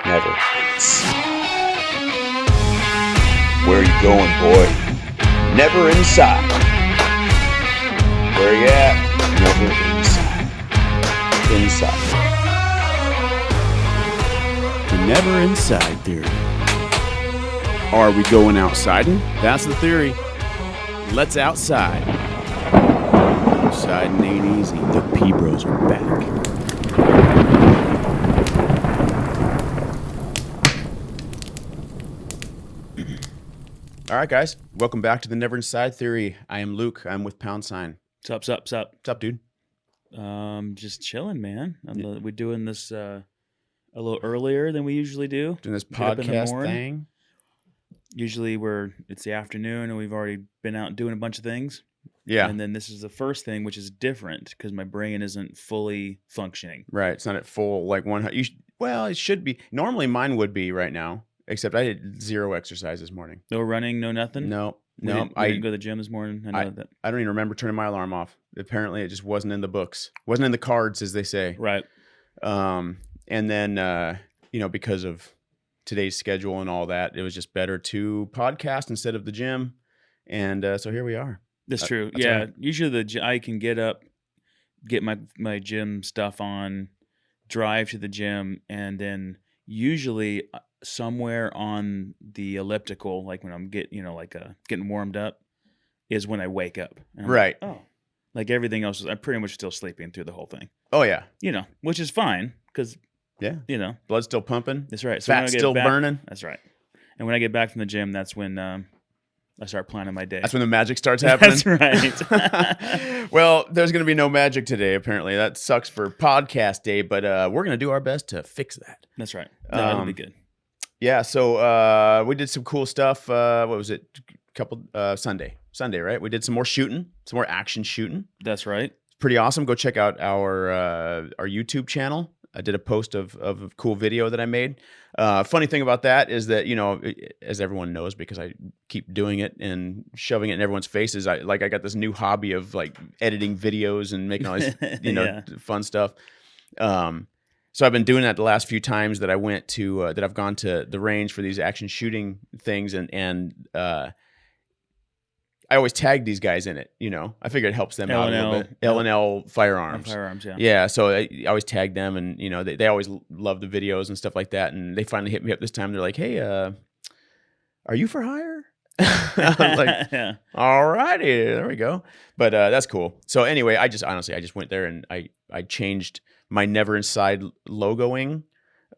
never inside. Where you going, boy? Never inside. Where you at? Never inside. Inside. The never inside theory. Are we going outsiding? That's the theory. Let's outside. Outside ain't easy. The PBros are back. All right, guys. Welcome back to the Never Inside Theory. I am Luke. I'm with Pound Sign. Sup? What's up, dude? Just chilling, man. We're doing this a little earlier than we usually do. Doing this Get up in the podcast morning. thing. Usually it's the afternoon and we've already been out doing a bunch of things. Yeah. And then this is the first thing, which is different because my brain isn't fully functioning. Right. It's not at full, like one. Well, it should be. Normally mine would be right now, except I did zero exercise this morning. No running, no nothing? No. We didn't go to the gym this morning? I know that. I don't even remember turning my alarm off. Apparently, it just wasn't in the books. Wasn't in the cards, as they say. Right. And then, because of today's schedule and all that, it was just better to podcast instead of the gym. And so here we are. That's true. That's yeah. right. Usually I can get up, get my gym stuff on, drive to the gym, and then usually somewhere on the elliptical, like when I'm getting warmed up, is when I wake up. And I'm Right. like, oh, like everything else, I'm pretty much still sleeping through the whole thing. Oh, yeah. Which is fine because, Yeah. Blood's still pumping. That's right. So when I Fat's get still back, burning. That's right. And when I get back from the gym, that's when I start planning my day. That's when the magic starts happening. That's right. Well, there's going to be no magic today, apparently. That sucks for podcast day, but we're going to do our best to fix that. That's right. That'll be good. Yeah, so we did some cool stuff. What was it? Sunday, right? We did some more shooting, some more action shooting. That's right. It's pretty awesome. Go check out our YouTube channel. I did a post of a cool video that I made. Funny thing about that is that, as everyone knows, because I keep doing it and shoving it in everyone's faces, I got this new hobby of like editing videos and making all this, Yeah. fun stuff. So I've been doing that the last few times that I went to, that I've gone to the range for these action shooting things. And I always tag these guys in it, I figure it helps them out a little bit. L&L Firearms. Firearms, yeah. Yeah, so I always tag them, and they always love the videos and stuff like that. And they finally hit me up this time. They're like, "Hey, are you for hire?" I was like, Yeah. "All righty, there we go." But that's cool. So anyway, I just went there and I changed my Never Inside logoing.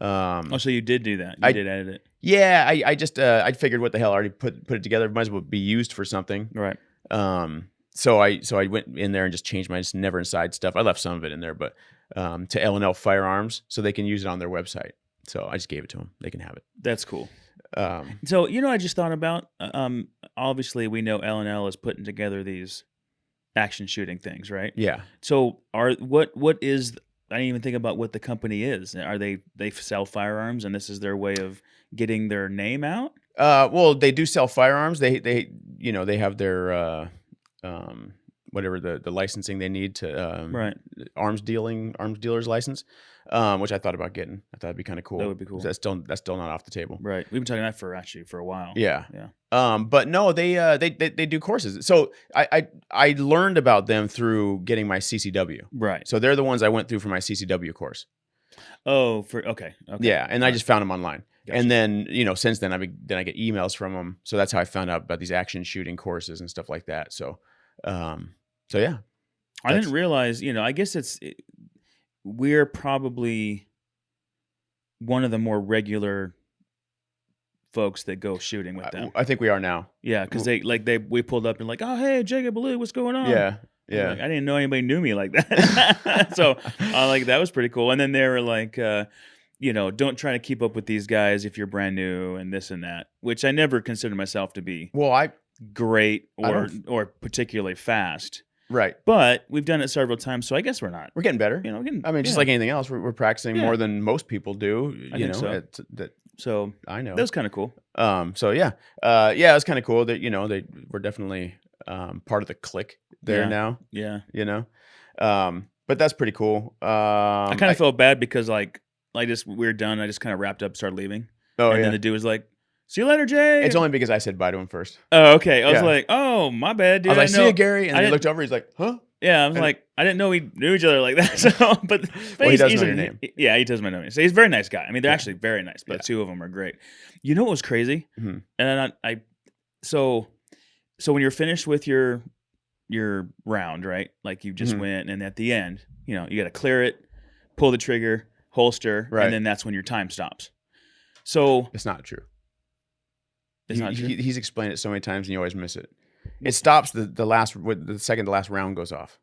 So you did do that. You did edit it. Yeah, I just I figured what the hell, I already put it together. Might as well be used for something. Right. So I went in there and just changed my Never Inside stuff. I left some of it in there, but to L&L Firearms, so they can use it on their website. So I just gave it to them. They can have it. That's cool. Um, So I just thought about. Obviously, we know L&L is putting together these action shooting things, right? yeah. So what is? I didn't even think about what the company is. Are they sell firearms and this is their way of getting their name out? Well, they do sell firearms. They have their whatever the licensing they need to Right. arms dealer's license, which I thought about getting. I thought it'd be kind of cool. That would be cool. That's still not off the table. Right. We've been talking that for a while. Yeah. Yeah. But no, they do courses. So I learned about them through getting my CCW. Right. So they're the ones I went through for my CCW course. Oh, okay. Yeah, and I just found them online. Gotcha. And then, since then I get emails from them. So that's how I found out about these action shooting courses and stuff like that. So yeah. I didn't realize, I guess we're probably one of the more regular folks that go shooting with them. I think we are now. Yeah, because we pulled up and like, oh, hey, Jacob Ballou, what's going on? Yeah. I didn't know anybody knew me like that. So that was pretty cool. And then they were like, don't try to keep up with these guys if you're brand new and this and that, which I never considered myself to be Well, great or particularly fast. right. But we've done it several times, so I guess we're not. We're getting better. Just like anything else, we're practicing more than most people do. I think so. So I know. that was kind of cool. So yeah, it was kind of cool that they were definitely part of the clique there now. Yeah. But that's pretty cool. I kind of felt bad because like we're done. I just kind of wrapped up, started leaving. Oh, and yeah. then the dude was like, "See you later, Jay." It's only because I said bye to him first. Oh, okay. I was Yeah. like, "Oh, my bad, dude." I was like, didn't see know- you, Gary. And I then he didn't- looked over. He's like, huh? Yeah, I was like, I didn't know we knew each other like that. So, but Well, he does he's know your name. Yeah, he does know me. So he's a very nice guy. I mean, they're Yeah. actually very nice, but Yeah. two of them are great. You know what was crazy? Mhm. And so when you're finished with your round, right? Like you just Mhm. went, and at the end, you got to clear it, pull the trigger, holster, Right. and then that's when your time stops. So It's not true. it's not true. He's explained it so many times and you always miss it. It stops the second to last round goes off.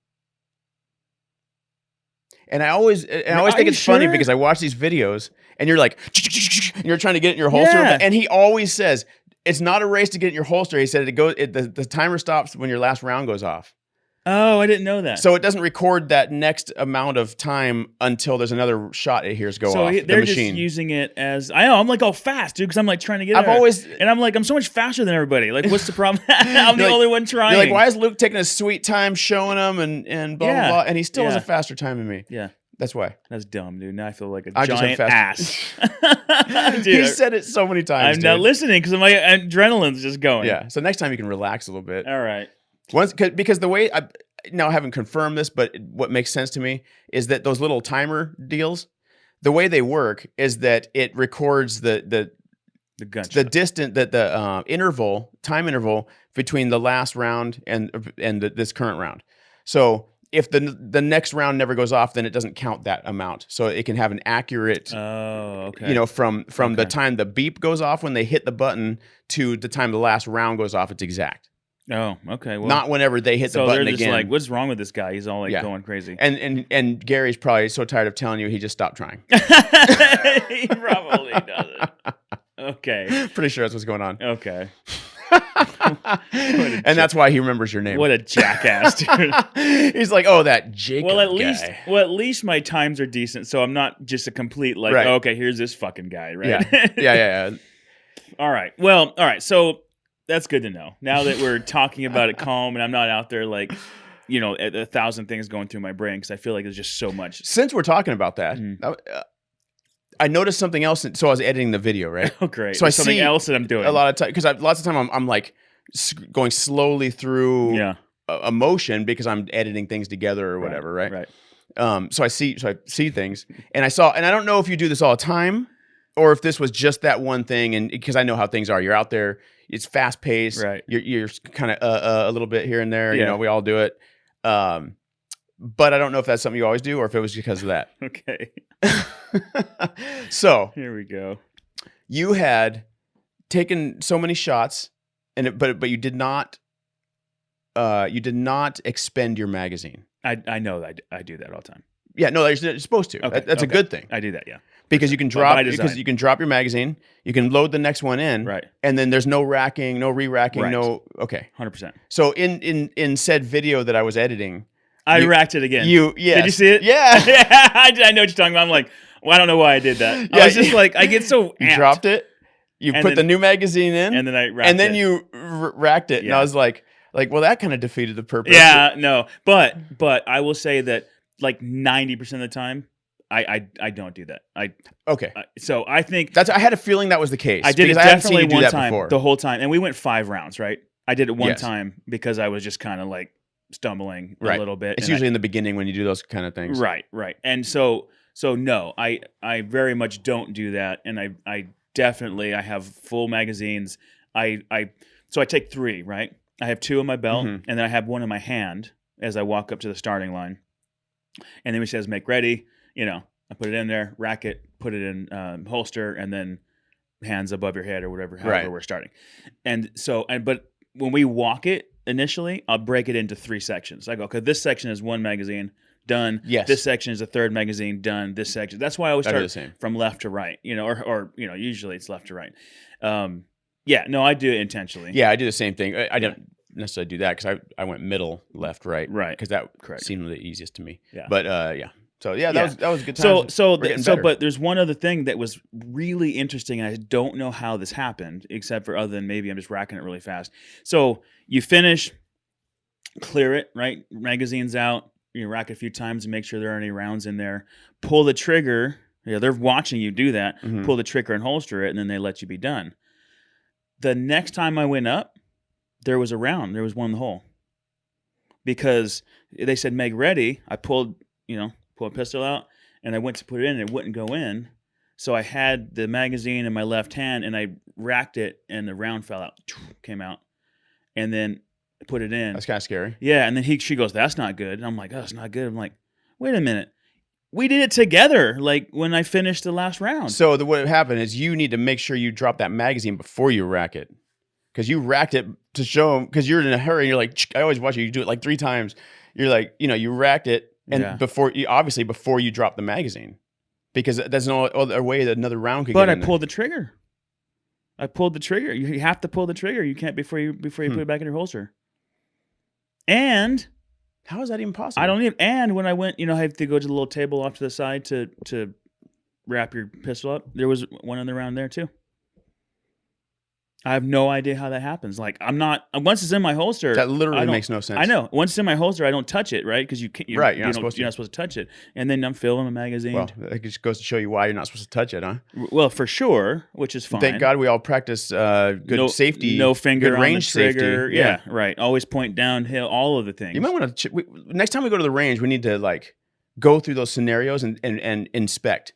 And I always think you it's funny sure? because I watch these videos and you're like, and you're trying to get it in your holster. Yeah. And he always says, it's not a race to get in your holster. He said the timer stops when your last round goes off. Oh, I didn't know that. So it doesn't record that next amount of time until there's another shot it hears go off. they're the machine. just using it as I'm like all fast, dude, because I'm like trying to get. I've there. always and I'm like, I'm so much faster than everybody. Like, what's the problem? I'm the You're like- only one trying. You're like, why is Luke taking a sweet time showing him and blah Yeah. blah blah, and he still has Yeah. a faster time than me. Yeah, That's why. that's dumb, dude. Now I feel like a I just have giant ass. Dude, He said it so many times. I'm not dude. listening because my adrenaline's just going. Yeah. So next time you can relax a little bit. All right. Because the way now I haven't confirmed this, but what makes sense to me is that those little timer deals, the way they work is that it records the time interval between the last round and this current round. So if the next round never goes off, then it doesn't count that amount. So it can have an accurate, Oh, okay. from the time the beep goes off when they hit the button to the time the last round goes off, it's exact. Oh, okay. Well, Not whenever they hit the so button they're just again. like, what's wrong with this guy? He's all like Yeah. going crazy. And Gary's probably so tired of telling you he just stopped trying. He probably doesn't. Okay. Pretty sure that's what's going on. Okay. And that's why he remembers your name. What a jackass, dude. He's like, oh, that Jacob Well, at guy. least my times are decent, so I'm not just a complete like, Right. oh, okay, here's this fucking guy, right? Yeah. All right. Well, all right. So that's good to know. Now that we're talking about it calm, and I'm not out there like, a 1,000 things going through my brain because I feel like there's just so much. Since we're talking about that, I noticed something else. So I was editing the video, right? Oh, great. So There's I something see else that I'm doing a lot of time because lots of time I'm like going slowly through Yeah. a motion because I'm editing things together or whatever, right? Right. So I see things, and I don't know if you do this all the time or if this was just that one thing. And because I know how things are, you're out there, it's fast paced, Right. You're kind of a little bit here and there. Yeah. We all do it. But I don't know if that's something you always do or if it was because of that. Okay. So Here we go. you had taken so many shots, but you did not expend your magazine. I know that I do that all the time. Yeah, no, you're supposed to. Okay, That's a okay. good thing I do that, yeah. because you can by design. drop your magazine, you can load the next one in, Right. and then there's no racking, no re-racking, Right. okay. 100%. So in said video that I was editing, I You- racked it again. yes. Did you see it? Yeah. Yeah, I know what you're talking about. I'm like, well, I don't know why I did that. Yeah, I was just like, I get so You amped. dropped it, you And put then- the new magazine in, and then I racked and then it. you racked it, and Yeah. I was like, well, that kind of defeated the purpose. Yeah, no. But I will say that like 90% of the time, I don't do that. Okay. So I think I had a feeling that was the case. I did it because I haven't seen definitely you do one that time, before. the whole time, and we went 5 rounds, right? I did it one Yes. time because I was just kind of like stumbling Right. a little bit. It's and usually in the beginning when you do those kind of things. right, and so no, I very much don't do that, and I definitely I have full magazines. So I take 3, right? I have 2 in my belt, Mhm. and then I have 1 in my hand as I walk up to the starting line, and then he says make ready. I put it in there, rack it, put it in holster, and then hands above your head or whatever, however Right. we're starting. And so, but when we walk it initially, I'll break it into 3 sections. I go, okay, this section is 1 magazine, done. Yes. This section is a 3rd magazine, done. This section. That's why I always I do the start same. from left to right, or usually it's left to right. Yeah, no, I do it intentionally. Yeah, I do the same thing. I don't necessarily do that because I went middle, left, right. Right. Because that Correct. seemed the easiest to me. Yeah. But yeah. So yeah, Yeah. that was a good time. But there's one other thing that was really interesting. And I don't know how this happened, except for other than maybe I'm just racking it really fast. So you finish, clear it, right? Magazine's out. You rack it a few times and make sure there aren't any rounds in there. Pull the trigger, Yeah, they're watching you do that, Mhm. pull the trigger and holster it, and then they let you be done. The next time I went up, there was a round. There was one in the hole. Because they said, Meg, ready. I pulled a pistol out, and I went to put it in, and it wouldn't go in. So I had the magazine in my left hand, and I racked it, and the round fell out, came out, and then put it in. That's kind of scary. Yeah, and then she goes, that's not good. And I'm like, oh, it's not good. I'm like, wait a minute. We did it together, like when I finished the last round. So what happened is you need to make sure you drop that magazine before you rack it. Because you racked it to show them, because you're in a hurry, and you're like, I always watch you do it like 3 times. You're like, you racked it, and before you drop the magazine. Because there's no other way that another round could get in. But I pulled the trigger. I pulled the trigger. You have to pull the trigger. You can't before you put it back in your holster. And how is that even possible? I don't even. And when I went, I have to go to the little table off to the side to wrap your pistol up. There was one other round there too. I have no idea how that happens. Like once it's in my holster, that literally makes no sense. I know. Once it's in my holster, I don't touch it, right? Because you can't. You're not supposed to touch it. And then I'm filling a magazine. Well, it just goes to show you why you're not supposed to touch it, huh? Well, for sure, which is fine. Thank God we all practice good safety, no finger good on range the trigger. safety. Yeah, right. Always point downhill. All of the things. You might want to. Next time we go to the range, we need to go through those scenarios and inspect.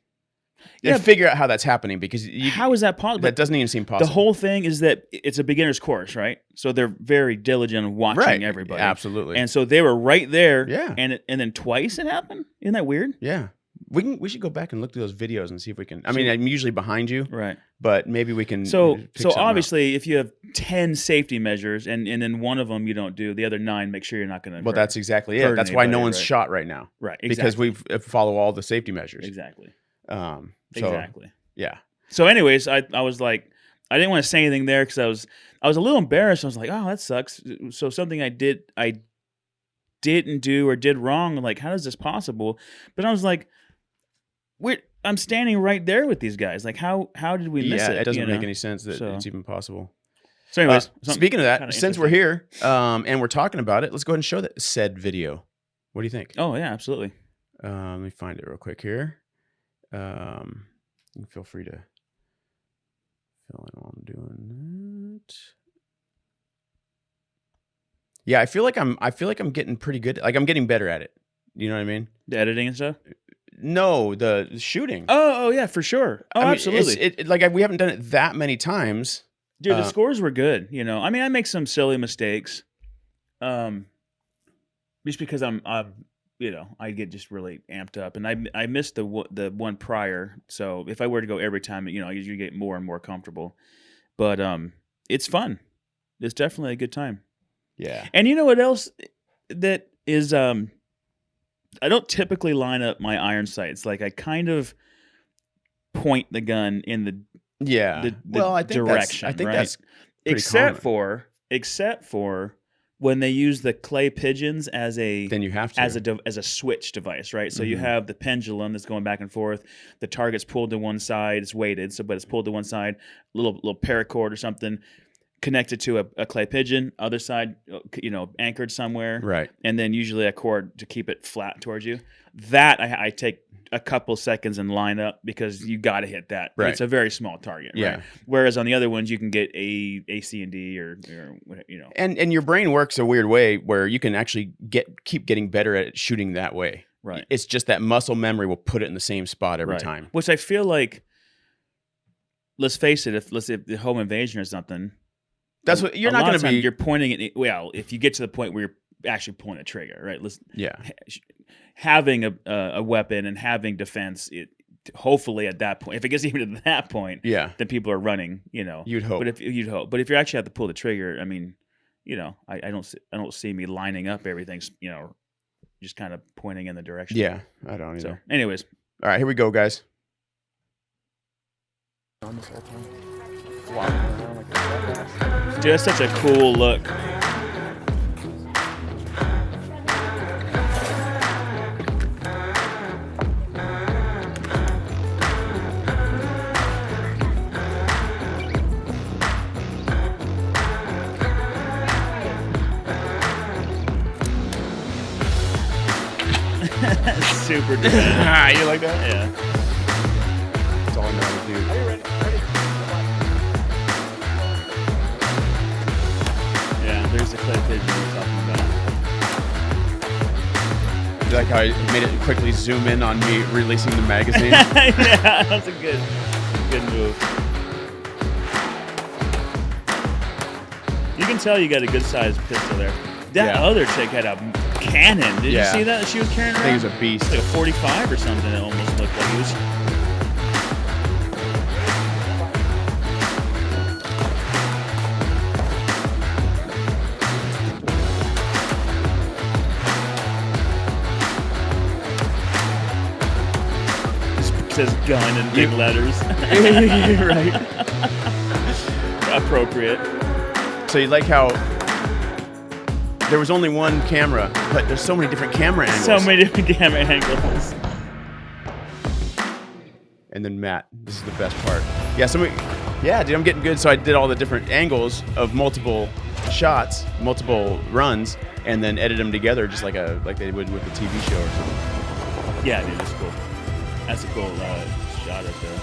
Yeah, and figure out how that's happening, because how is that possible? That doesn't even seem possible. The whole thing is that it's a beginner's course, right? So they're very diligent in watching everybody. Absolutely. And so they were right there. Yeah. And then twice it happened. Isn't that weird? Yeah. We should go back and look through those videos and see if we can. I mean, I'm usually behind you, right? But maybe we can. So obviously, if you have 10 safety measures and then one of them you don't do, the other 9, make sure you're not going to. Well, that's exactly it. That's why no one's shot right now, right? Exactly. Because we follow all the safety measures. Exactly. Exactly. Yeah. So, anyways, I was like, I didn't want to say anything there because I was a little embarrassed. I was like, oh, that sucks. So something I didn't do or did wrong. Like, how is this possible? But I was like, I'm standing right there with these guys. Like, how did we miss it? Yeah, it doesn't make any sense that it's even possible. So, anyways, speaking of that, since we're here and we're talking about it, let's go ahead and show that said video. What do you think? Oh yeah, absolutely. Let me find it real quick here. You can feel free to fill in while I'm doing that. Yeah, I feel like I'm getting pretty good. Like I'm getting better at it. You know what I mean? The editing and stuff. No, the shooting. Oh yeah, for sure. Oh, absolutely. We haven't done it that many times. Dude, the scores were good. I mean, I make some silly mistakes. Just because I'm I get just really amped up, and I missed the one prior. So if I were to go every time, I usually get more and more comfortable. But it's fun. It's definitely a good time. Yeah. And you know what else that is? I don't typically line up my iron sights. Like I kind of point the gun in the direction. I think right? that's except for when they use the clay pigeons as a switch device, right? So you have the pendulum that's going back and forth. The target's pulled to one side. It's weighted, but it's pulled to one side. Little paracord or something connected to a clay pigeon. Other side, anchored somewhere. Right. And then usually a cord to keep it flat towards you. That I take a couple seconds and line up because you got to hit that. Right. It's a very small target. Yeah. Right? Whereas on the other ones, you can get A, C, and D, or. And your brain works a weird way where you can actually keep getting better at shooting that way. Right. It's just that muscle memory will put it in the same spot every time. Which I feel like, let's face it, if the home invasion or something, that's what you're not going to be. You're pointing it. Well, if you get to the point where you're actually pulling a trigger, right? Having a weapon and having defense, hopefully at that point, if it gets even to that point, then people are running. You'd hope. But if you actually have to pull the trigger, I mean, I don't see me lining up everything. Just kind of pointing in the direction. Yeah, I don't either. So, anyways, all right, here we go, guys. Dude, that's such a cool look. Super dramatic. You like that? Yeah. I know how to do. Are you ready? Yeah, there's the clay pigeon we're talking about. You like how I made it quickly zoom in on me releasing the magazine? Yeah, that's a good move. You can tell you got a good sized pistol there. That Yeah. other chick had a cannon. Did Yeah. you see that she was carrying I around? think it was a beast. Like a 45 or something. It almost looked like it was. It says gun in big letters. Right. Appropriate. So you like how there was only one camera, but there's so many different camera angles. So many different camera angles. And then Matt, this is the best part. Yeah, yeah, dude, I'm getting good. So I did all the different angles of multiple shots, multiple runs, and then edit them together just like they would with a TV show or something. Yeah, dude, that's cool. That's a cool shot up there.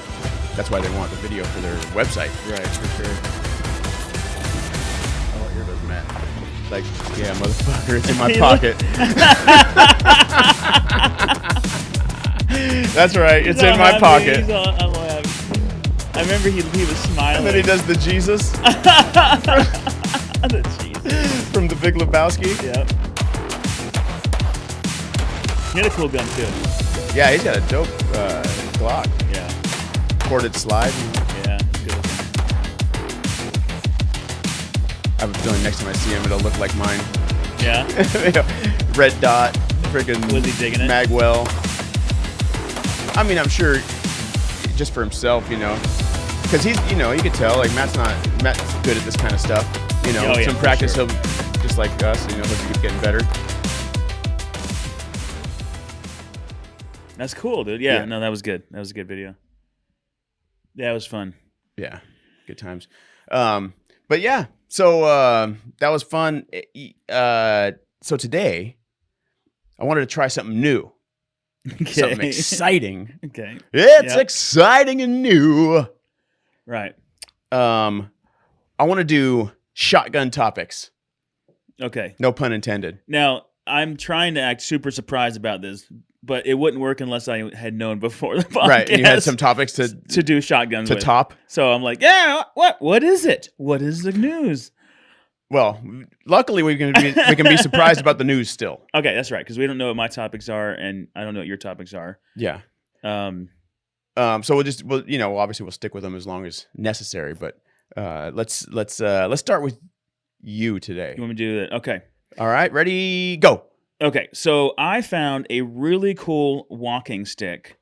That's why they want the video for their website. Right, for sure. Oh, here goes Matt. Like, yeah, motherfucker, it's in my pocket. That's right, it's in my pocket. I'm all happy. I remember he was smiling. And then he does the Jesus The Jesus. from the Big Lebowski. Yep. He had a cool gun too. Yeah, he's got a dope Glock. Yeah. Corded slide. Yeah. Good looking. I have a feeling next time I see him, it'll look like mine. Yeah. Red dot, freaking Was he digging it? Magwell. I mean, I'm sure just for himself, you know, because he's, you know, you could tell like Matt's good at this kind of stuff. You know, Oh, yeah, some for practice, sure. he'll just like us, you know, he'll keep getting better. That's cool, dude. Yeah, Yeah. no, that was good. That was a good video. Yeah, it was fun. Yeah, good times. But yeah, so that was fun. So today, I wanted to try something new, something exciting. Okay. It's Yep. exciting and new. Right. I want to do shotgun topics. Okay. No pun intended. Now, I'm trying to act super surprised about this, but it wouldn't work unless I had known before the podcast. Right, and you had some topics to do shotguns with. top. So I'm like, yeah, what is it? What is the news? Well, luckily we can be surprised about the news still. Okay, that's right, because we don't know what my topics are, and I don't know what your topics are. Yeah. Um, So obviously we'll stick with them as long as necessary. But let's start with you today. you want me to do that? Okay. All right, ready, go. Okay, so I found a really cool walking stick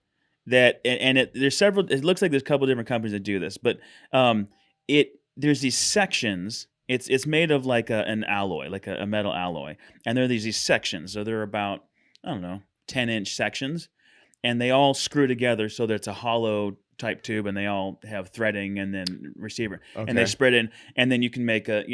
that, there's several. It looks like there's a couple different companies that do this, but there's these sections. It's made of like an alloy, like a metal alloy, and there are these sections. So they're about 10-inch sections, and they all screw together so that it's a hollow type tube, and they all have threading and then receiver, and they Okay. spread in, and then you can make a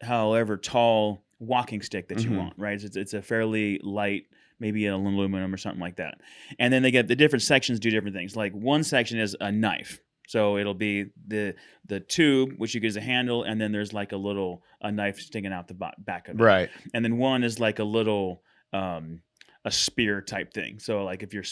however tall walking stick that you Mhm. want, right? It's a fairly light, maybe an aluminum or something like that. And then they get the different sections do different things. Like one section is a knife. So it'll be the tube, which you get as a handle, and then there's like a knife sticking out the back of it. Right. And then one is like a little a spear type thing. So like if you're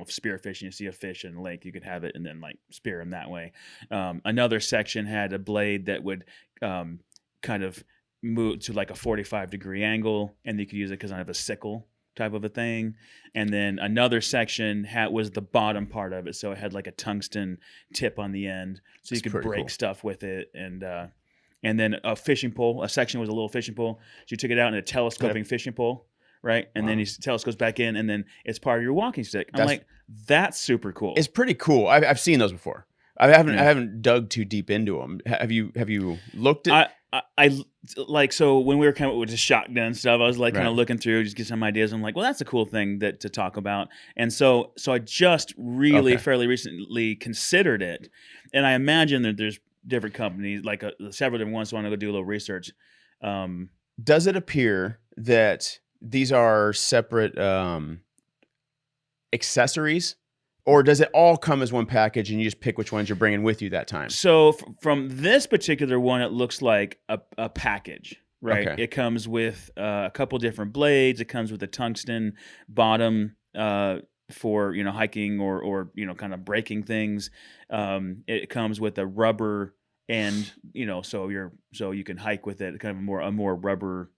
spear fishing, you see a fish in the lake, you could have it and then like spear him that way. Another section had a blade that would kind of move to like a 45-degree angle, and you could use it because I have a sickle type of a thing. And then another section was the bottom part of it, so it had like a tungsten tip on the end, so you That's could pretty break cool. stuff with it. And then a fishing pole. A section was a little fishing pole, so you took it out in a telescoping fishing pole, right? And then Wow. he telescopes back in, and then it's part of your walking stick. I'm That's- like, that's super cool. It's pretty cool. I've seen those before. I haven't dug too deep into them. Have you looked at? I like, so when we were coming up with the shotgun stuff, I was like kind Right. of looking through, just get some ideas. I'm like, well, that's a cool thing to talk about. And so I just really Okay. fairly recently considered it, and I imagine that there's different companies, like several different ones. So I want to go do a little research. Does it appear that these are separate accessories Or does it all come as one package and you just pick which ones you're bringing with you that time? So from this particular one, it looks like a package, right? Okay. It comes with a couple different blades. It comes with a tungsten bottom for hiking or kind of breaking things. It comes with a rubber end, so you can hike with it, kind of a more rubber,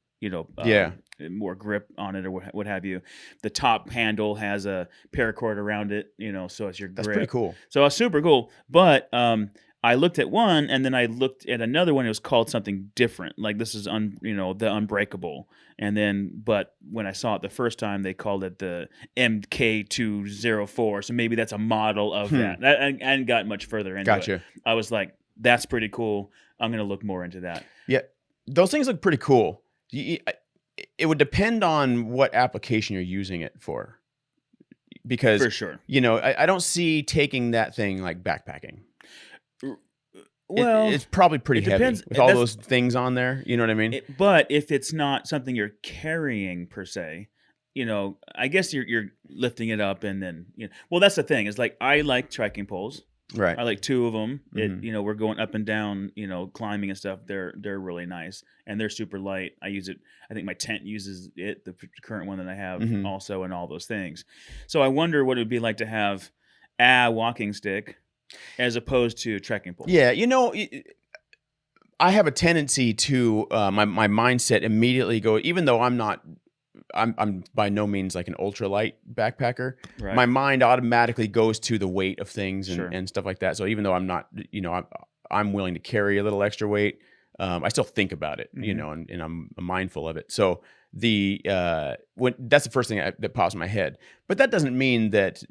more grip on it or what have you. The top handle has a paracord around it, so it's your grip. That's pretty cool. So it's super cool. But I looked at one and then I looked at another one. It was called something different. Like this is the Unbreakable. And then, but when I saw it the first time, they called it the MK204. So maybe that's a model of that. I hadn't gotten much further into it. I was like, that's pretty cool. I'm going to look more into that. Yeah. Those things look pretty cool. It would depend on what application you're using it for. Because, for sure, I don't see taking that thing like backpacking. Well, it's probably pretty heavy with all those things on there. You know what I mean? But if it's not something you're carrying per se, I guess you're lifting it up and then, well, that's the thing. Is like I like trekking poles. Right. I like 2 of them. We're going up and down, climbing and stuff. They're really nice and they're super light. I use it. I think my tent uses it, the current one that I have also, and all those things. So I wonder what it would be like to have a walking stick as opposed to trekking pole. Yeah, I have a tendency to my mindset immediately go, even though I'm by no means like an ultralight backpacker. Right. My mind automatically goes to the weight of things and stuff like that. So even though I'm not, I'm willing to carry a little extra weight, I still think about it, and I'm mindful of it. So that's the first thing that pops in my head. But that doesn't mean that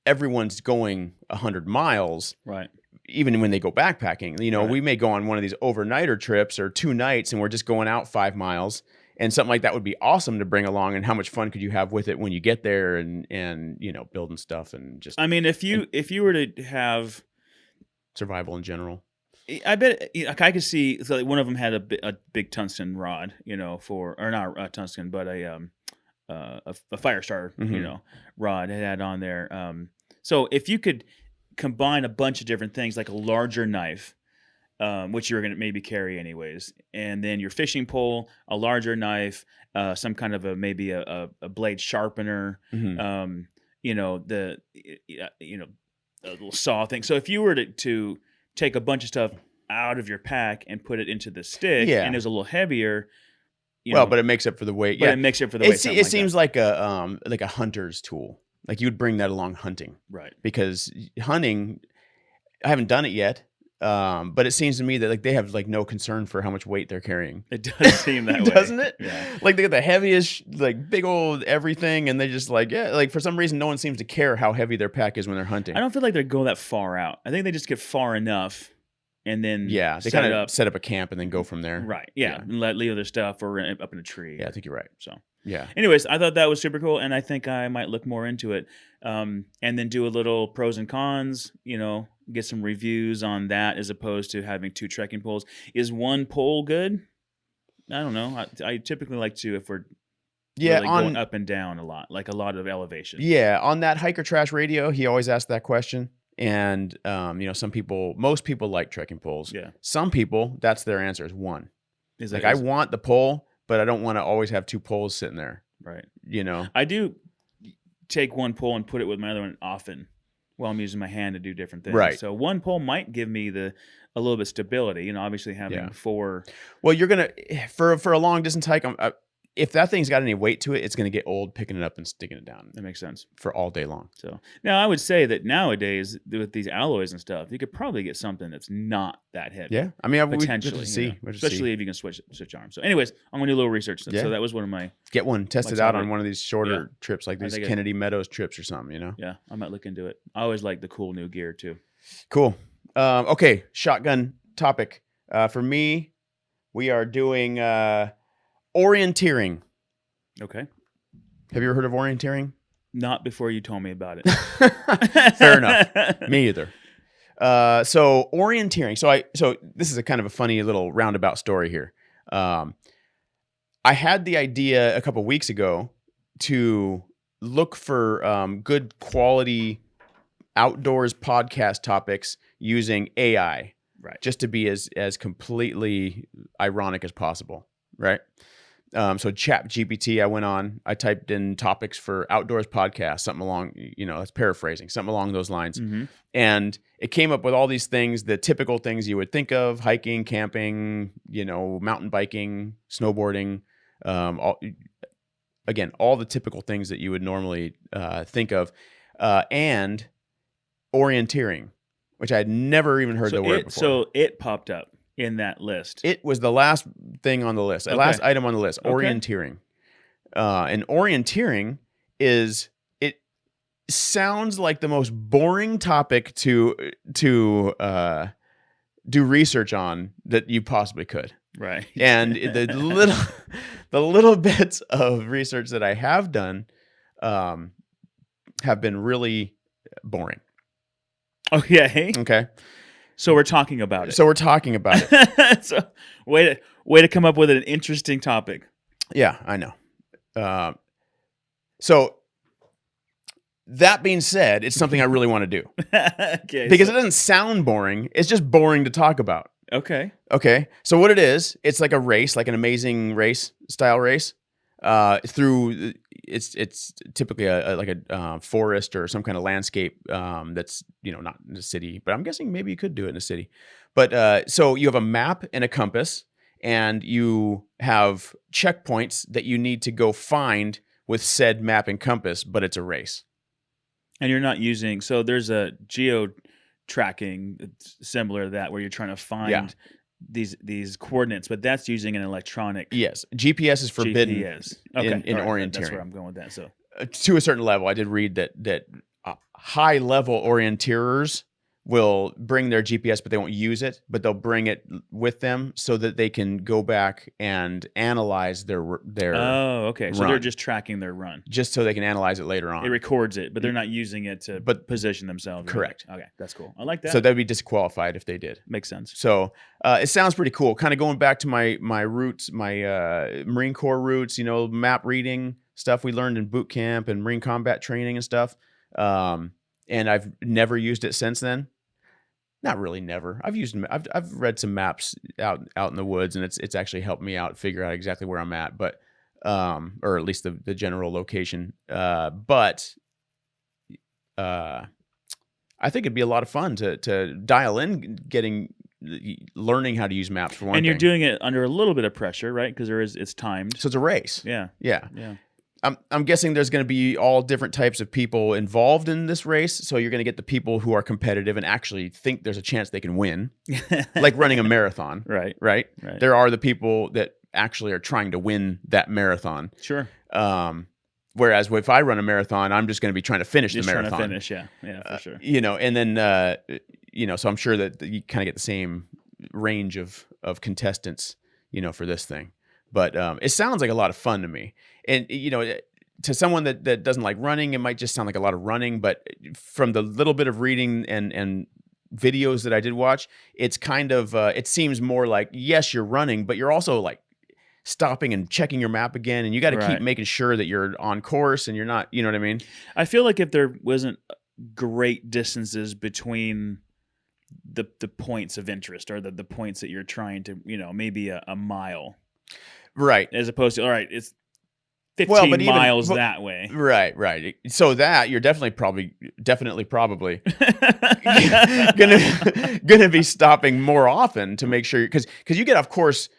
everyone's going 100 miles, right? Even when they go backpacking, we may go on one of these overnighter trips or 2 nights and we're just going out 5 miles, and something like that would be awesome to bring along. And how much fun could you have with it when you get there and building stuff and just, I mean, if you were to have survival in general, I bet I could see, so like one of them had a big tungsten rod, or not a tungsten, but a fire starter, rod it had on there. So if you could combine a bunch of different things, like a larger knife, which you're going to maybe carry anyways, and then your fishing pole, a larger knife, some kind of maybe a blade sharpener, a little saw thing. So if you were to take a bunch of stuff out of your pack and put it into the stick, and it was a little heavier. But it makes up for the weight. But it makes up for the weight. It seems like a hunter's tool. Like you would bring that along hunting, right? Because hunting, I haven't done it yet, but it seems to me that like they have like no concern for how much weight they're carrying. It does seem that way, doesn't it? Yeah. Like they got the heaviest, like big old everything, and they just like for some reason no one seems to care how heavy their pack is when they're hunting. I don't feel like they go that far out. I think they just get far enough. And then they kind of set up a camp and then go from there. Right. Yeah. And leave their stuff or up in a tree. Yeah, I think you're right. So yeah. Anyways, I thought that was super cool, and I think I might look more into it. And then do a little pros and cons. Get some reviews on that as opposed to having 2 trekking poles. Is one pole good? I don't know. I typically like to if we're going up and down a lot, like a lot of elevation. Yeah, on that Hiker Trash Radio, he always asked that question. And, most people like trekking poles. Yeah. Some people, that's their answer is 1. I Is want the pole, but I don't want to always have 2 poles sitting there. Right. I do take 1 pole and put it with my other one often while I'm using my hand to do different things. Right. So 1 pole might give me a little bit of stability, obviously having 4. Well, you're going to, for a long distance hike, if that thing's got any weight to it, it's going to get old picking it up and sticking it down. That makes sense. For all day long. So now I would say that nowadays with these alloys and stuff, you could probably get something that's not that heavy. Yeah. I mean, potentially, especially if you can switch arms. So anyways, I'm going to do a little research. Yeah. So that was one of my... Get one, test it out on one of these shorter trips, like these Kennedy Meadows trips or something, Yeah, I might look into it. I always like the cool new gear too. Cool. Okay, shotgun topic. For me, we are doing orienteering. Okay. Have you ever heard of orienteering? Not before you told me about it. Fair enough. Me either. So orienteering. So this is a kind of a funny little roundabout story here. I had the idea a couple weeks ago to look for good quality outdoors podcast topics using AI, Right. just to be as completely ironic as possible, right? So Chat GPT, I went on, I typed in topics for outdoors podcast, something along, that's paraphrasing, something along those lines. Mm-hmm. And it came up with all these things, the typical things you would think of: hiking, camping, mountain biking, snowboarding, all the typical things that you would normally think of, and orienteering, which I had never even heard the word before. So it popped up in that list. It was the last thing on the list, the last item on the list, Okay. orienteering. And orienteering sounds like the most boring topic to do research on that you possibly could. Right. And the little bits of research that I have done have been really boring. Okay. Okay. So we're talking about it. So we're talking about it. So way to come up with an interesting topic. Yeah, I know. So that being said, it's something I really want to do. Okay. Because it doesn't sound boring. It's just boring to talk about. Okay. Okay. So what it is, it's like a race, like an amazing race style race. Through it's typically a forest or some kind of landscape that's not in a city, but I'm guessing maybe you could do it in a city. But so you have a map and a compass, and you have checkpoints that you need to go find with said map and compass, but it's a race. And you're not using, so there's a geo tracking similar to that where you're trying to find these coordinates, but that's using an electronic. Yes, GPS is forbidden GPS. Okay. in All right, orienteering. That's where I'm going with that. So to a certain level, I did read that high level orienteers will bring their GPS, but they won't use it, but they'll bring it with them so that they can go back and analyze their oh, okay. So run. they're just tracking their run. Just so they can analyze it later on. It records it, but they're not using it to position themselves. Correct. Right? Okay, that's cool. I like that. So that'd be disqualified if they did. Makes sense. So it sounds pretty cool. Kind of going back to my roots, my Marine Corps roots, map reading stuff we learned in boot camp and Marine combat training and stuff. And I've never used it since then. Not really never. I've read some maps out in the woods, and it's actually helped me out figure out exactly where I'm at, but or at least the general location. But I think it'd be a lot of fun to dial in learning how to use maps for one thing. And you're doing it under a little bit of pressure, right? Because it's timed. So it's a race. Yeah. Yeah. I'm guessing there's going to be all different types of people involved in this race. So you're going to get the people who are competitive and actually think there's a chance they can win, like running a marathon. Right. There are the people that actually are trying to win that marathon. Sure. Whereas if I run a marathon, I'm just going to be trying to finish the marathon. Trying to finish, yeah, for sure. And then so I'm sure that you kind of get the same range of contestants, for this thing. But it sounds like a lot of fun to me. And, to someone that doesn't like running, it might just sound like a lot of running. But from the little bit of reading and videos that I did watch, it's kind of, it seems more like, yes, you're running, but you're also like stopping and checking your map again. And you got to keep making sure that you're on course and you're not, you know what I mean? I feel like if there wasn't great distances between the points of interest or the points that you're trying to, maybe a mile. Right. As opposed to, all right, it's 15 miles that way. Right. So that you're definitely probably gonna be stopping more often to make sure, because you get off course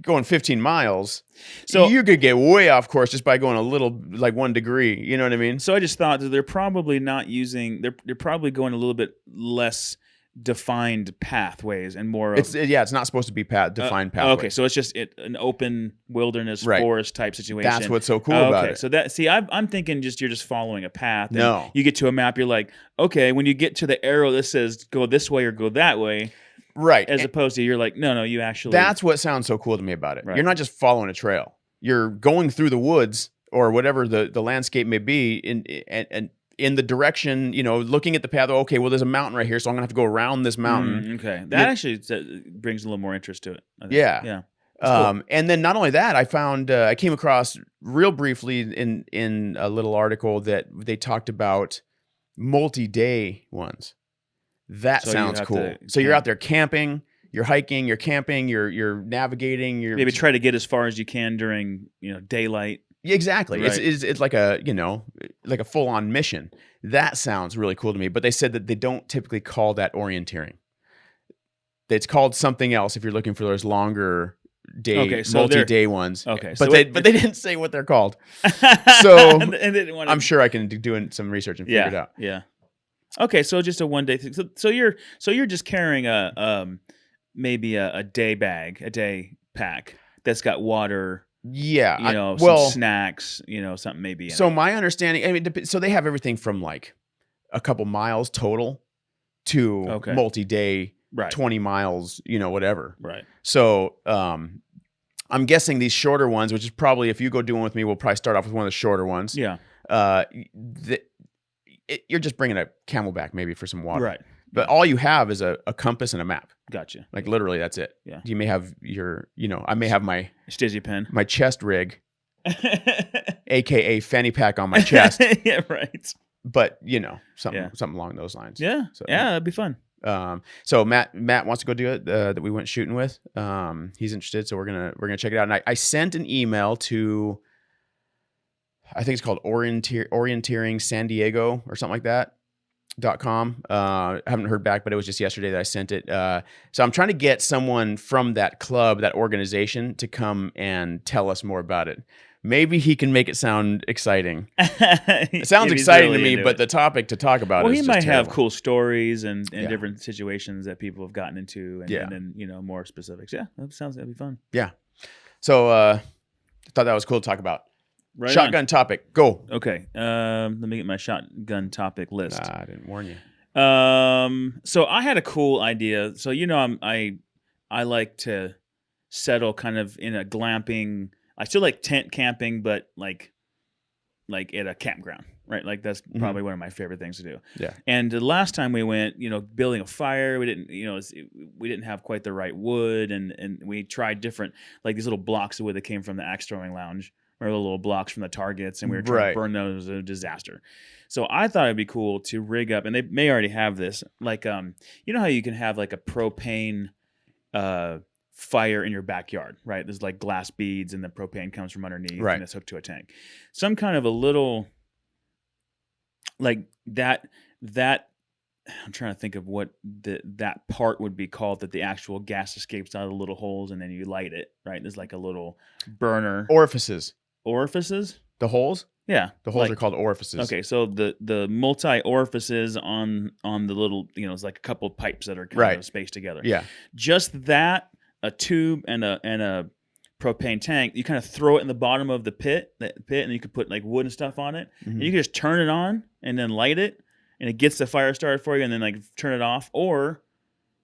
going 15 miles. So you could get way off course just by going a little, like 1 degree. You know what I mean? So I just thought that they're probably not using. They're probably going a little bit less defined pathways and more. It's not supposed to be defined pathways. Okay, so it's just an open wilderness forest type situation. That's what's so cool about it. So I'm thinking you're just following a path. And no, you get to a map. You're like, okay, when you get to the arrow that says go this way or go that way, right? As opposed to you're like, no, you actually. That's what sounds so cool to me about it. Right. You're not just following a trail. You're going through the woods or whatever the landscape may be and in the direction, looking at the path. Okay, well, there's a mountain right here, so I'm gonna have to go around this mountain. Okay, that actually brings a little more interest to it. I think. Yeah. Cool. And then not only that, I found I came across real briefly in a little article that they talked about multi-day ones. That So you sounds have cool. to So you're camp. out there camping, you're hiking, you're camping, you're navigating, you're Maybe try to get as far as you can during daylight. Yeah, exactly. Right. It's like a like a full on mission. That sounds really cool to me. But they said that they don't typically call that orienteering. It's called something else if you're looking for those longer Okay, so they're- multi-day ones. Okay, but so they it- they didn't say what they're called. So and they didn't want to, I'm sure I can do some research and figure it out. Yeah. Okay, so just a 1 day thing. So you're just carrying a maybe a day bag, a day pack that's got water, Yeah. some snacks, something maybe. In So it. my understanding, I mean, so they have everything from like a couple miles total to Okay. multi-day, Right. 20 miles, whatever. Right. So I'm guessing these shorter ones, which is probably, if you go do one with me, we'll probably start off with one of the shorter ones. Yeah. You're just bringing a Camelback maybe for some water. Right. But all you have is a compass and a map. Gotcha. Like literally that's it. Yeah. You may have I may have my Stizzy pen. chest rig, AKA fanny pack on my chest. Yeah. Right. But something along those lines. Yeah. So, yeah. That'd be fun. So Matt wants to go do it. That we went shooting with. He's interested, so we're gonna check it out. And I sent an email to, I think it's called Orienteering San Diego or something like that. .com. I haven't heard back, but it was just yesterday that I sent it. So I'm trying to get someone from that club, that organization, to come and tell us more about it. Maybe he can make it sound exciting. It sounds exciting to me, but the topic to talk about is he just might terrible. have cool stories and Yeah. different situations that people have gotten into, and then more specifics. Yeah, that'd be fun. Yeah. So I thought that was cool to talk about. Right. Shotgun topic. Go. On. Okay. Let me get my shotgun topic list. I didn't warn you. So I had a cool idea. So I like to settle kind of in a glamping. I still like tent camping, but like at a campground, right? Like that's probably one of my favorite things to do. Yeah. And the last time we went, building a fire, we didn't have quite the right wood, and we tried different, like these little blocks of wood that came from the axe throwing lounge, or little blocks from the targets, and we were trying to burn those. It was a disaster. So I thought it'd be cool to rig up, and they may already have this, like how you can have like a propane fire in your backyard, right? There's like glass beads, and the propane comes from underneath, right, and it's hooked to a tank. Some kind of a little like that. I'm trying to think of what that part would be called, that the actual gas escapes out of the little holes, and then you light it, right? There's like a little burner. Orifices. Orifices? The holes? Yeah. The holes are called orifices. Okay, so the multi orifices on the little, it's like a couple of pipes that are kind of spaced together. Yeah. Just that, a tube and a propane tank, you kind of throw it in the bottom of the pit, and you could put like wood and stuff on it. Mm-hmm. And you can just turn it on and then light it, and it gets the fire started for you, and then like turn it off. Or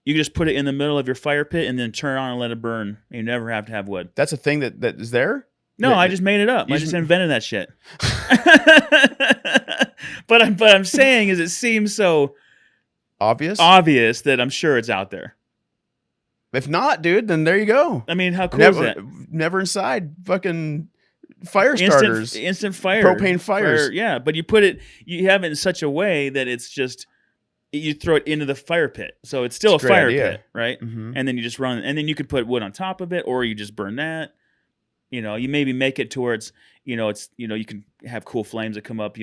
you can just put it in the middle of your fire pit and then turn it on and let it burn. You never have to have wood. That's a thing that is there? No, I just made it up. I just invented that shit. But I'm saying is, it seems so obvious that I'm sure it's out there. If not, dude, then there you go. I mean, how cool is that? Never inside fucking fire starters. Instant fire. Propane fires. Yeah, but you have it in such a way that it's just, you throw it into the fire pit. So it's still a fire pit, right? Mm-hmm. And then you just run, and then you could put wood on top of it, or you just burn that. You maybe make it towards, you can have cool flames that come up,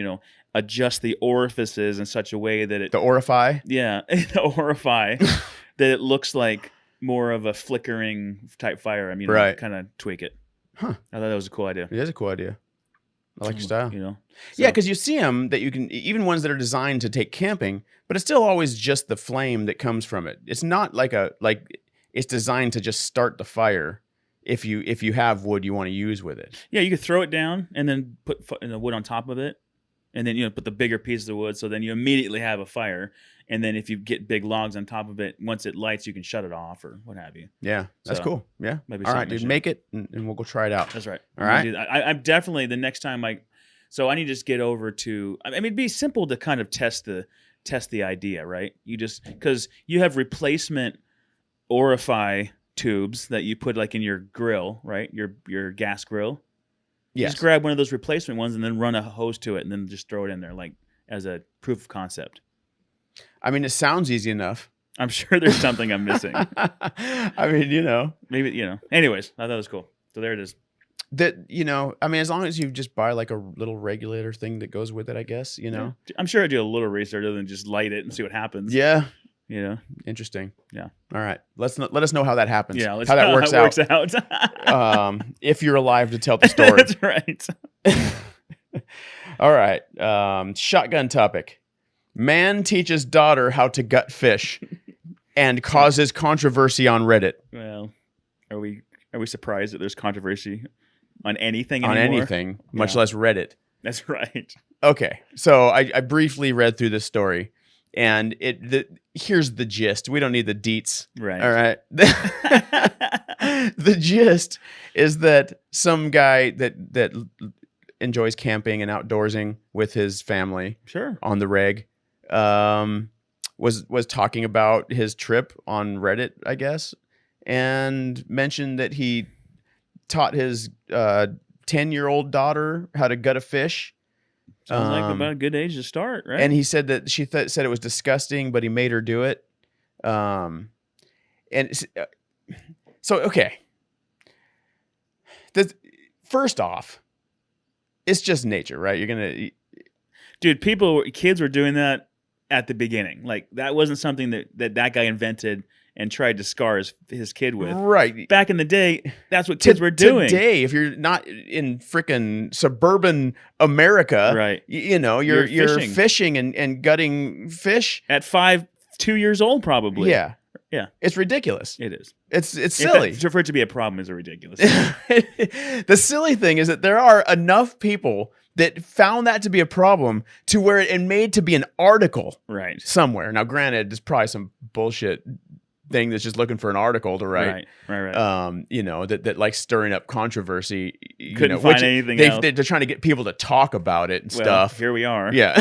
adjust the orifices in such a way that the orify? Yeah, the orify, that it looks like more of a flickering type fire. I mean, right. Kind of tweak it. Huh. I thought that was a cool idea. It is a cool idea. I like your style. Yeah, because you see them that you can, even ones that are designed to take camping, but it's still always just the flame that comes from it. It's not like it's designed to just start the fire. If you have wood you want to use with it. Yeah, you could throw it down and then put wood on top of it, and then put the bigger pieces of wood, so then you immediately have a fire. And then if you get big logs on top of it, once it lights, you can shut it off or what have you. Yeah, that's cool. Yeah. Maybe all right, dude, make it and we'll go try it out. That's right. All right. I'm definitely, the next time so I need to just get over to, I mean, it'd be simple to kind of test the idea, right? Because you have replacement orify tubes that you put like in your grill, right? Your gas grill. Yes. Just grab one of those replacement ones and then run a hose to it and then just throw it in there. Like, as a proof of concept. I mean, it sounds easy enough. I'm sure there's something I'm missing. I mean, Maybe, Anyways, I thought it was cool. So there it is. that, I mean, as long as you just buy like a little regulator thing that goes with it, I guess, Yeah. I'm sure I do a little research other than just light it and see what happens. Yeah. Interesting. Yeah. All right. Let us know how that happens. Yeah. How that works out. If you're alive to tell the story. That's right. All right. Shotgun topic. Man teaches daughter how to gut fish and causes controversy on Reddit. Well, are we surprised that there's controversy on anything on anymore? anything, much less Reddit? That's right. Okay. So I briefly read through this story, and here's the gist. We don't need the deets. Right. All right. The gist is that some guy that enjoys camping and outdoorsing with his family, Sure, on the reg, was talking about his trip on Reddit, I guess, and mentioned that he taught his 10-year-old daughter how to gut a fish. sounds like about a good age to start, right? And he said that she said it was disgusting, but he made her do it. So okay. First off, it's just nature, right? You're gonna, dude. Kids were doing that at the beginning. Like that wasn't something that guy invented and tried to scar his kid with. right? Back in the day, that's what kids were doing. Today, if you're not in frickin' suburban America, right? You're fishing and gutting fish at 2 years old, probably. Yeah. Yeah. It's ridiculous. It is. It's silly. For it to be a problem is ridiculous. The silly thing is that there are enough people that found that to be a problem to where it made to be an article right somewhere. Now, granted, there's probably some bullshit thing that's just looking for an article to write. Right. That like stirring up controversy. Couldn't find anything else. They're trying to get people to talk about it and stuff. Here we are. Yeah.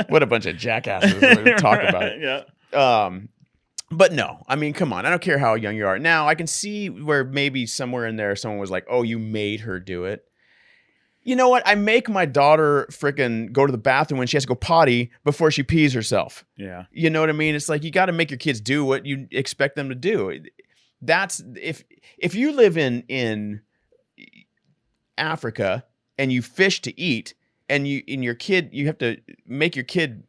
What a bunch of jackasses to talk about it. Yeah. But no, I mean, come on. I don't care how young you are. Now, I can see where maybe somewhere in there someone was like, oh, you made her do it. You know what? I make my daughter frickin' go to the bathroom when she has to go potty before she pees herself. Yeah. You know what I mean? It's like you got to make your kids do what you expect them to do. That's if you live in Africa and you fish to eat and you have to make your kid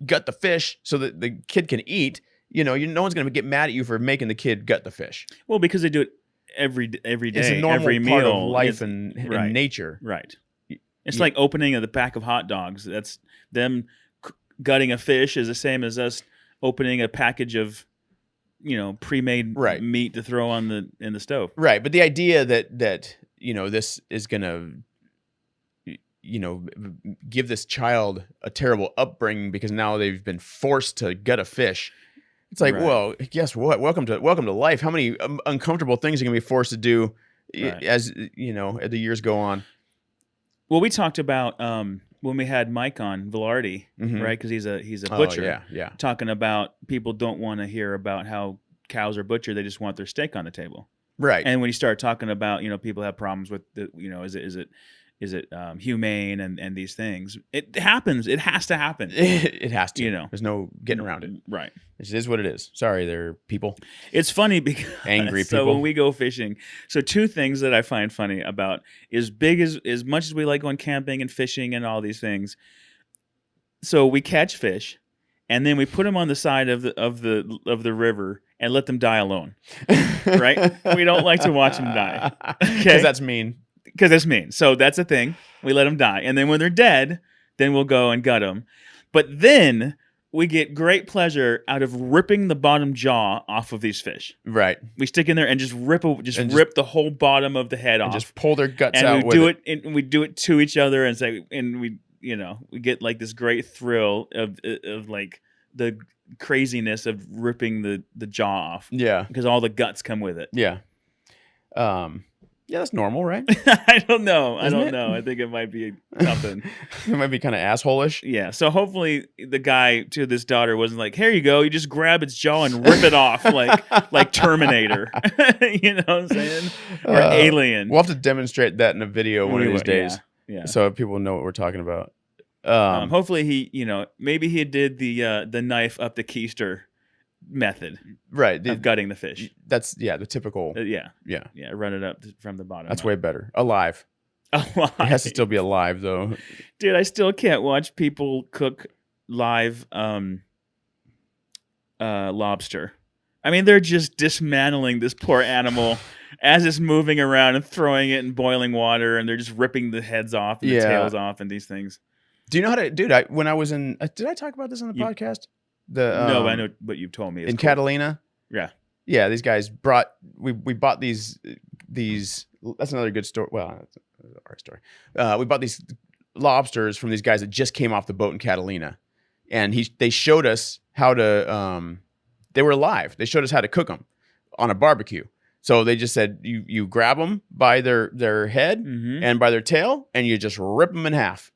gut the fish so that the kid can eat. No one's going to get mad at you for making the kid gut the fish. Well, because they do it every day, it's a normal every part meal, of life and nature. Right. It's like opening the pack of hot dogs. That's them gutting a fish is the same as us opening a package of, pre-made meat to throw in the stove. Right. But the idea that this is going to, give this child a terrible upbringing because now they've been forced to gut a fish. It's like, well, guess what? Welcome to life. How many uncomfortable things are going to be forced to do as the years go on? Well, we talked about when we had Mike on Velarde, right? Because he's a butcher. Yeah. Talking about people don't want to hear about how cows are butchered; they just want their steak on the table. Right. And when you start talking about people have problems with is it humane and these things, it happens. It has to happen. It has to. There's no getting around it. Right. It is what it is. Sorry, there, people. It's funny because angry people. So when we go fishing, two things that I find funny about as much as we like going camping and fishing and all these things. So we catch fish, and then we put them on the side of the river and let them die alone. Right? We don't like to watch them die. Because that's mean. Because that's mean. So that's the thing. We let them die. And then when they're dead, then we'll go and gut them. But then we get great pleasure out of ripping the bottom jaw off of these fish. Right. We stick in there and just rip the whole bottom of the head off. Just pull their guts and out we do it. And we do it to each other and say, and we get like this great thrill of like the craziness of ripping the jaw off. Yeah. Because all the guts come with it. Yeah. Yeah, that's normal, right? I don't know. I don't know. I think it might be something. It might be kind of asshole-ish. Yeah. So hopefully the guy to this daughter wasn't like, here you go. You just grab its jaw and rip it off like Terminator. You know what I'm saying? Or Alien. We'll have to demonstrate that in a video one of these days. Yeah. So people know what we're talking about. Hopefully he, maybe he did the knife up the keister method right. of gutting the fish. That's the typical. Yeah, Yeah, run it up from the bottom. that's up. way better. Alive. Alive. It has to still be alive though. Dude, I still can't watch people cook live lobster. I mean, they're just dismantling this poor animal as it's moving around and throwing it in boiling water, and they're just ripping the heads off and the tails off and these things. Do you know how to, dude? When I was in, did I talk about this on the podcast? No, I know what you've told me. It's in cool. Catalina. Yeah. These guys we bought these. That's another good story. Well, that's our story. We bought these lobsters from these guys that just came off the boat in Catalina, and they showed us how to. They were alive. They showed us how to cook them on a barbecue. So they just said you grab them by their head and by their tail, and you just rip them in half.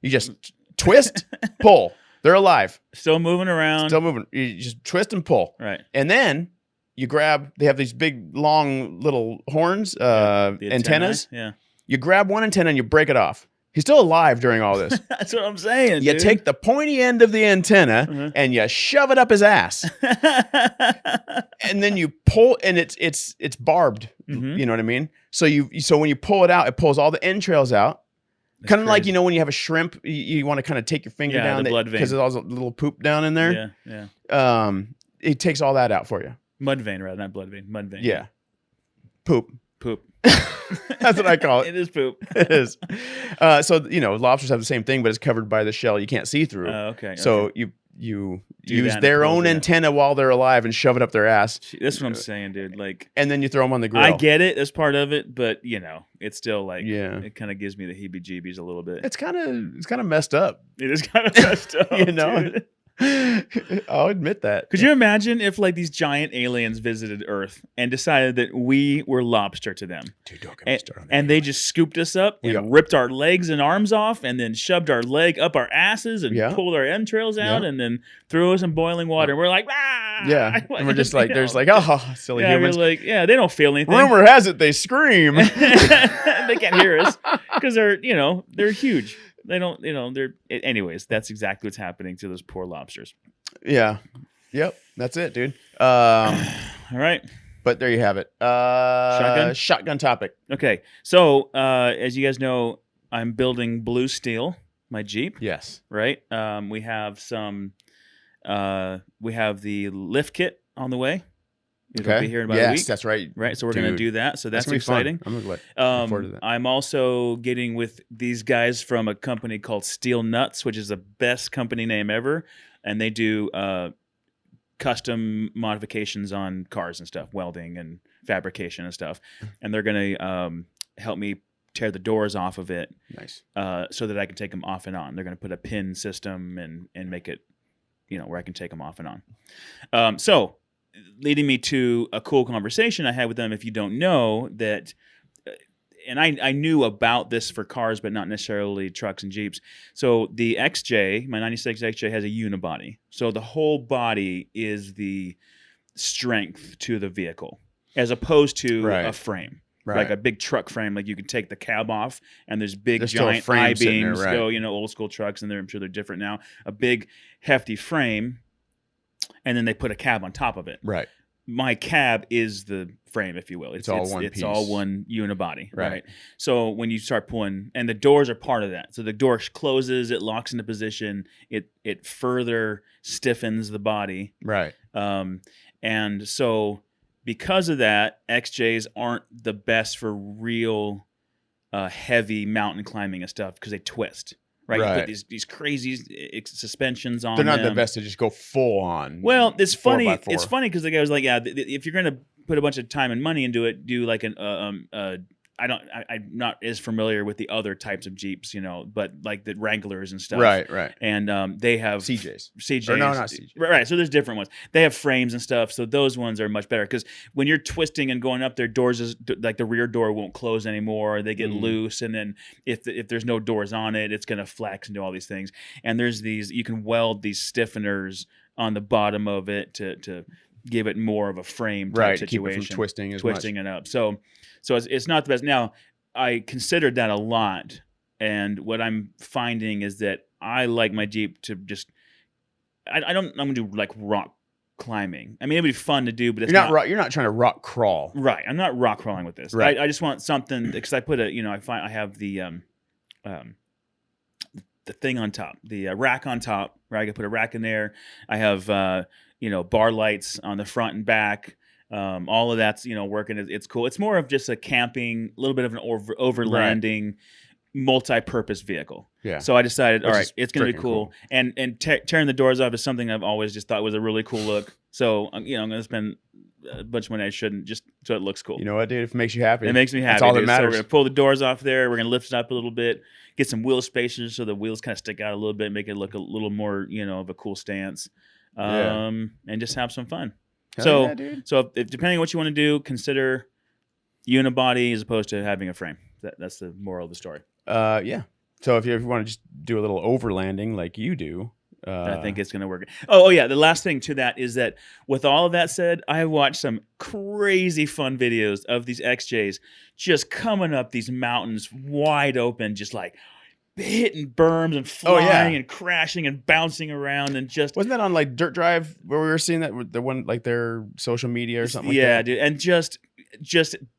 You just twist, pull. They're alive. Still moving around. Still moving. You just twist and pull. Right. And then you grab, they have these big, long little horns, the antennas. Yeah. You grab one antenna and you break it off. He's still alive during all this. That's what I'm saying. You take the pointy end of the antenna and you shove it up his ass. And then you pull, and it's barbed. You know what I mean? So when you pull it out, it pulls all the entrails out. Kind of like, when you have a shrimp, you want to kind of take your finger down the blood vein, because there's all the little poop down in there. Yeah. It takes all that out for you. Mud vein, rather, not blood vein. Mud vein. Yeah. Poop. That's what I call it. It is poop. It is. So lobsters have the same thing, but it's covered by the shell. You can't see through. Okay. So you use their own antenna while they're alive and shove it up their ass. That's what I'm saying, dude. Like, and then you throw them on the grill. I get it as part of it, but it's still like, it kind of gives me the heebie-jeebies a little bit. It's kind of messed up. It is kind of messed up, dude. I'll admit that. Could you imagine if these giant aliens visited Earth and decided that we were lobster to them? Dude, don't get me started on that. And they just scooped us up and ripped our legs and arms off and then shoved our leg up our asses and pulled our entrails out and then threw us in boiling water. And we're like, ah! Yeah. And we're just like, there's like, oh, silly humans. We're like, they don't feel anything. Rumor has it they scream. They can't hear us because they're huge. They don't, they're... Anyways, that's exactly what's happening to those poor lobsters. Yeah. Yep. That's it, dude. All right. But there you have it. Shotgun topic. Okay. So, as you guys know, I'm building Blue Steel, my Jeep. Yes. Right? We have the lift kit on the way. It'll be here in about a week. Yes, that's right. Right, so we're going to do that. So that's exciting. I'm looking forward to that. I'm also getting with these guys from a company called Steel Nuts, which is the best company name ever. And they do custom modifications on cars and stuff, welding and fabrication and stuff. And they're going to help me tear the doors off of it. Nice. So that I can take them off and on. They're going to put a pin system and make it, where I can take them off and on. So leading me to a cool conversation I had with them. If you don't know that, and I knew about this for cars, but not necessarily trucks and Jeeps. So the XJ, my 96 XJ has a unibody. So the whole body is the strength to the vehicle as opposed to a frame. Right. Like a big truck frame, like you can take the cab off and there's big giant I-beams, old school trucks, and I'm sure they're different now. A big hefty frame, and then they put a cab on top of it. Right. My cab is the frame, if you will. It's all one piece. It's all one unibody. Right. So when you start pulling, and the doors are part of that. So the door closes, it locks into position, it further stiffens the body. Right. And so because of that, XJs aren't the best for real heavy mountain climbing and stuff because they twist. Right. You put these crazy suspensions on. They're not them. the best to just go full on. Well, it's funny. It's funny because the guy was like, if you're going to put a bunch of time and money into it, do like I'm not as familiar with the other types of Jeeps, but like the Wranglers and stuff. Right. And they have CJs. Or no, not CJs. Right. So there's different ones. They have frames and stuff. So those ones are much better because when you're twisting and going up, their doors like the rear door won't close anymore. They get loose, and then if there's no doors on it, it's going to flex and do all these things. And there's you can weld these stiffeners on the bottom of it to give it more of a frame type situation. Keep it from twisting it up. So it's not the best. Now, I considered that a lot, And what I'm finding is that I like my Jeep to just, I'm going to do like rock climbing. I mean, it'd be fun to do, but it's You're not trying to rock crawl. Right. I'm not rock crawling with this. Right. I just want something, because I put I have the thing on top, the rack on top, where I can put a rack in there. I have, bar lights on the front and back. All of that's, working. It's cool. It's more of just a camping, a little bit of an overlanding, multi-purpose vehicle. Yeah. So I decided, all Which right, is it's going to be freaking cool. And tearing the doors off is something I've always just thought was a really cool look. So, I'm going to spend a bunch of money I shouldn't, just so it looks cool. You know what, dude? If it makes you happy, It makes me happy. That's all that dude. matters. So we're going to pull the doors off there. We're going to lift it up a little bit, get some wheel spacers so the wheels kind of stick out a little bit, make it look a little more, of a cool stance, and just have some fun. Hell yeah, dude. So if depending on what you want to do, consider unibody as opposed to having a frame. That's the moral of the story. Yeah. So if you want to just do a little overlanding like you do, I think it's going to work. Oh yeah. The last thing to that is that with all of that said, I have watched some crazy fun videos of these XJs just coming up these mountains wide open, just like hitting berms and flying and crashing and bouncing around and just wasn't that on like Dirt Drive where we were seeing that the one like their social media or something like that? Yeah, dude, and just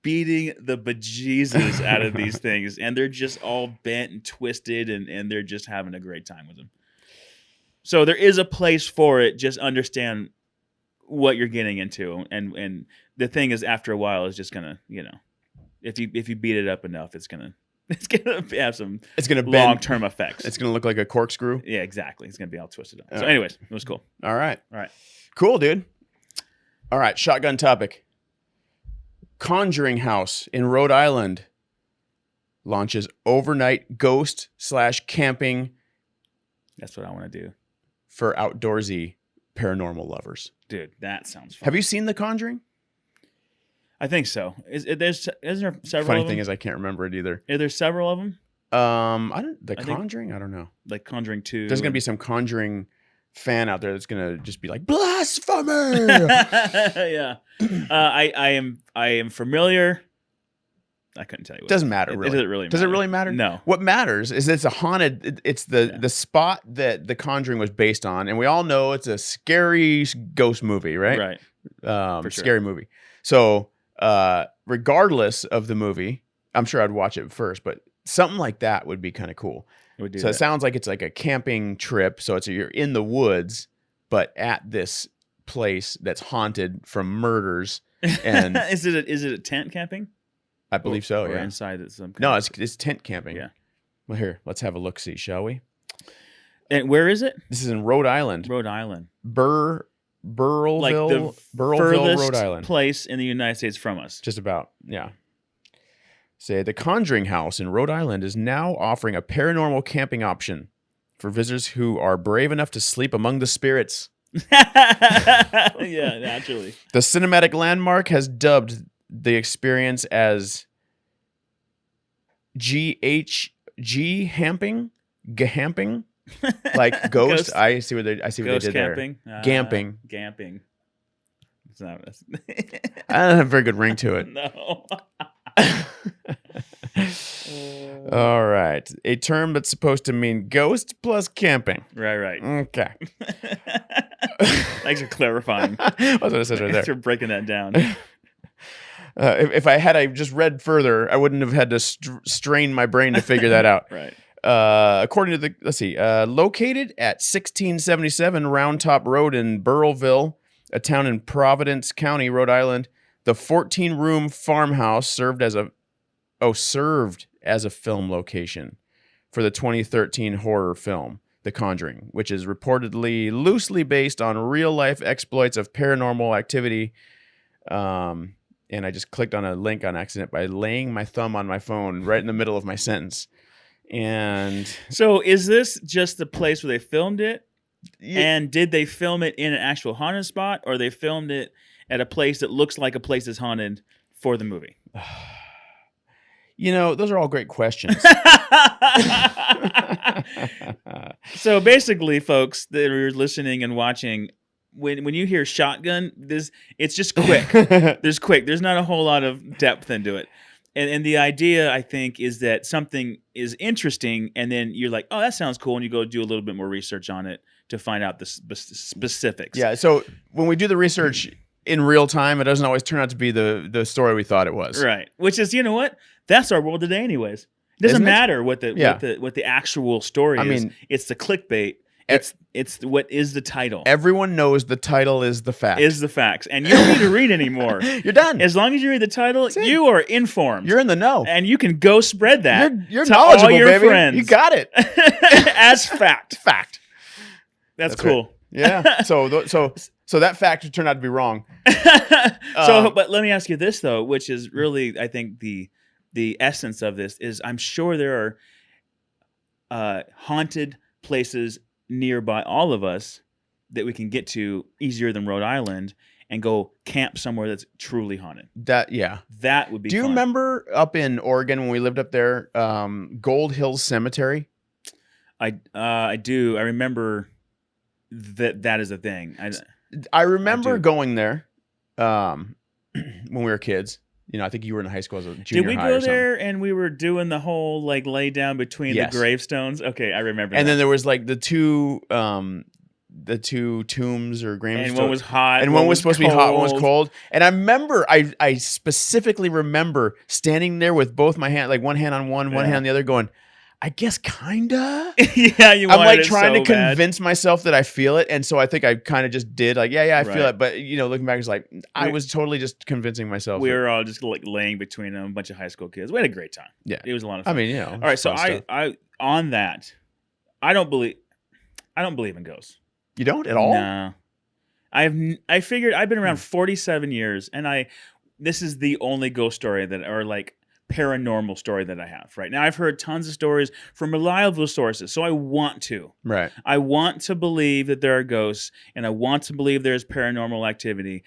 beating the bejesus out of these things, and they're just all bent and twisted, and they're just having a great time with them. So there is a place for it. Just understand what you're getting into, and the thing is, after a while, is just gonna, if you beat it up enough, it's gonna have some long-term effects. It's gonna look like a corkscrew. Yeah, exactly. It's gonna be all twisted up. So, anyways, it was cool. All right, cool, dude. All right, shotgun topic. Conjuring House in Rhode Island launches overnight ghost/camping. That's what I want to do for outdoorsy paranormal lovers. Dude, that sounds fun. Have you seen The Conjuring? I think so. Isn't there several? Funny thing is, I can't remember it either. Are there several of them? Conjuring? I don't know. Like Conjuring 2. There's gonna be some Conjuring fan out there that's gonna just be like, blasphemer. Yeah. I am familiar. I couldn't tell you. Doesn't matter. Really. Does it really matter? Does it really matter? No. What matters is it's a haunted. It's the spot that The Conjuring was based on, and we all know it's a scary ghost movie, right? Right. Scary movie. So, regardless of the movie, I'm sure I'd watch it first, but something like that would be kind of cool. It sounds like it's like a camping trip. So you're in the woods, but at this place that's haunted from murders. And is it a tent camping? I believe so. Or yeah. Inside it's some. No, it's tent camping. Yeah. Well, here, let's have a look. See, shall we? And where is it? This is in Rhode Island. Rhode Island. Burrillville, like the Burrillville, Rhode Island. Place in the United States from us. Just about. Yeah. Say the Conjuring House in Rhode Island is now offering a paranormal camping option for visitors who are brave enough to sleep among the spirits. Yeah, naturally. The cinematic landmark has dubbed the experience as GHG gamping, like ghost. I see what they did camping. there. Gamping. Gamping. It's not. I don't have a very good ring to it. No. All right. A term that's supposed to mean ghost plus camping. Right. Okay. Thanks for clarifying. That's what it says right there. Thanks for breaking that down. If I just read further, I wouldn't have had to strain my brain to figure that out. Right. According to located at 1677 Round Top Road in Burrillville, a town in Providence County, Rhode Island, the 14-room farmhouse served as a film location for the 2013 horror film The Conjuring, which is reportedly loosely based on real-life exploits of paranormal activity. And I just clicked on a link on accident by laying my thumb on my phone right in the middle of my sentence. And so is this just the place where they filmed it? Yeah. And did they film it in an actual haunted spot, or they filmed it at a place that looks like a place that's haunted for the movie? Those are all great questions. So basically, folks that are listening and watching, when you hear shotgun, it's just quick. There's not a whole lot of depth into it. And the idea, I think, is that something is interesting, and then you're like, oh, that sounds cool, and you go do a little bit more research on it to find out the specifics. Yeah. So when we do the research in real time, it doesn't always turn out to be the story we thought it was. Right. Which is, you know what? That's our world today, anyways. It doesn't Isn't it? matter what the Yeah. what the actual story I is. mean, It's the clickbait. It's what is the title. Everyone knows the title is the fact. Is the facts, and you don't need to read anymore. You're done. As long as you read the title, you are informed. You're in the know. And you can go spread that. You're to knowledgeable, all your baby. friends. You got it. As fact. Fact. That's Right. cool. Yeah. So that fact turned out to be wrong. But let me ask you this though, which is really, I think, the essence of this is, I'm sure there are haunted places nearby all of us that we can get to easier than Rhode Island and go camp somewhere that's truly haunted. That would be Do you fun. remember up in Oregon when we lived up there, Gold Hills Cemetery? I do. I remember that is a thing. I remember do. going there when we were kids. You know, I think you were in high school as a junior Did we high go or something. there and we were doing the whole like lay down between Yes. the gravestones? Okay, I remember. And that. then there was like the two tombs or gravestones. And one was hot, and one was supposed to be hot, one was cold. cold. And I remember, I specifically remember standing there with both my hand, like one hand on one hand on the other, going, I guess kinda. Yeah, you. I'm wanted like it trying so to bad. convince myself that I feel it, and so I think I kind of just did, like, yeah, I feel Right. it. But you know, looking back, it's like I was totally just convincing myself. We that- were all just like laying between them, a bunch of high school kids. We had a great time. Yeah. It was a lot of I fun. mean, you know. All right, so fun stuff. I on that, I don't believe in ghosts. You don't at all. No. I figured I've been around 47 years, and this is the only ghost story or like paranormal story that I have right now. I've heard tons of stories from reliable sources, so I want to. Right. I want to believe that there are ghosts, and I want to believe there's paranormal activity.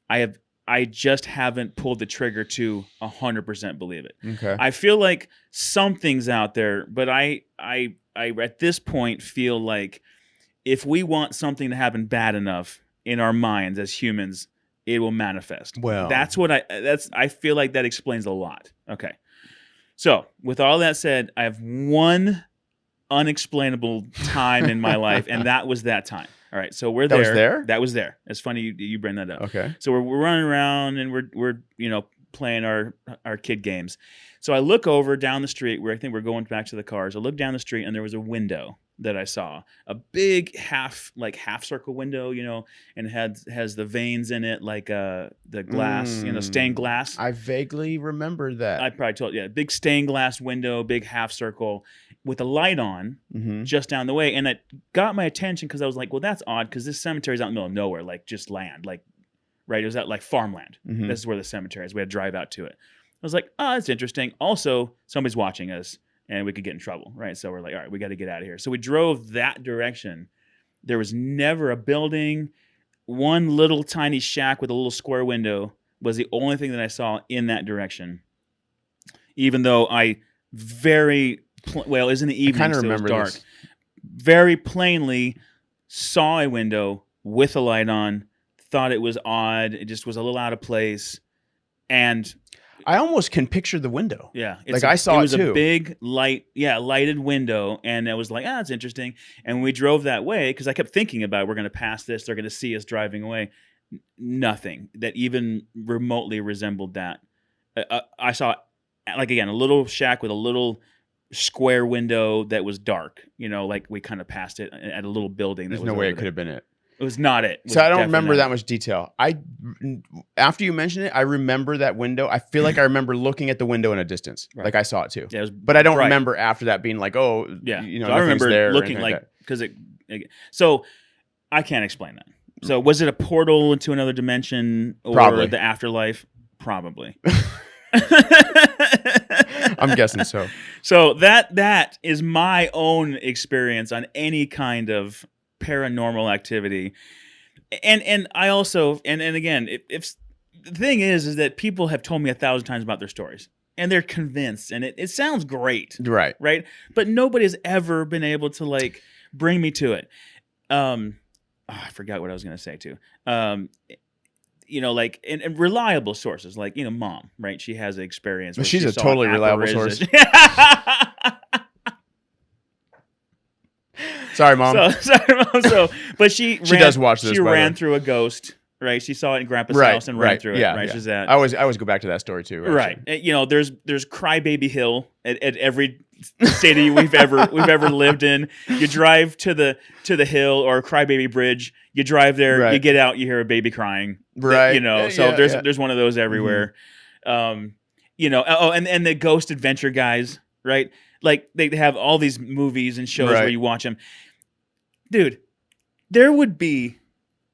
I just haven't pulled the trigger to 100% believe it. Okay. I feel like something's out there, but I at this point feel like if we want something to happen bad enough in our minds as humans, it will manifest. Well, I feel like that explains a lot. Okay. So with all that said, I have one unexplainable time in my life, and that was that time. All right. So we're there. That was there? That was there. It's funny you bring that up. Okay. So we're running around and we're playing our kid games. So I look over down the street where I think we're going back to the cars. I look down the street and there was a window that I saw, a big half circle window, and it has the veins in it, like the glass, stained glass. I vaguely remember that. I probably told you, big stained glass window, big half circle with a light on just down the way. And it got my attention because I was like, well, that's odd because this cemetery is out in the middle of nowhere, like just land, like, right? It was out like farmland. This is where the cemetery is. We had to drive out to it. I was like, oh, that's interesting. Also, somebody's watching us and we could get in trouble, right? So we're like, all right, we got to get out of here. So we drove that direction. There was never a building. One little tiny shack with a little square window was the only thing that I saw in that direction. Even though I very, it was in the evening, so it was dark. This. Very plainly saw a window with a light on, thought it was odd. It just was a little out of place. And I almost can picture the window. yeah, I saw it was too. a big lighted window, and I was like, that's interesting. And we drove that way because I kept thinking about we're going to pass this, they're going to see us driving away. Nothing that even remotely resembled that. I saw, like again, a little shack with a little square window that was dark. Like we kind of passed it at a little building. There's no way it could have been it. It was not it. So I don't remember that much detail. After you mentioned it, I remember that window. I feel like I remember looking at the window in a distance, like I saw it too. Yeah, but I don't remember after that being like, oh, yeah. So I remember there looking like because it. So I can't explain that. So was it a portal into another dimension or Probably. the afterlife? Probably. I'm guessing so. So that is my own experience on any kind of paranormal activity, and I also and again, if the thing is that people have told me 1,000 times about their stories, and they're convinced, and it sounds great, Right. But nobody has ever been able to like bring me to it. I forgot what I was going to say too. like and reliable sources, like Mom, right? She has experience. Well, where she's she a saw totally an reliable apparition. Sorry, Mom. Sorry, Mom. But she does watch this, She by the way. ran through a ghost, right? She saw it in Grandpa's Right, house and ran right. through it, Yeah, right? yeah. She's that. I always go back to that story too. Right. Actually. There's Crybaby Hill at every city we've ever lived in. You drive to the hill or Crybaby Bridge. You drive there. Right. You get out. You hear a baby crying. Right. So Yeah, there's one of those everywhere. And the Ghost Adventure guys, right? Like they have all these movies and shows where you watch them. Dude, there would be,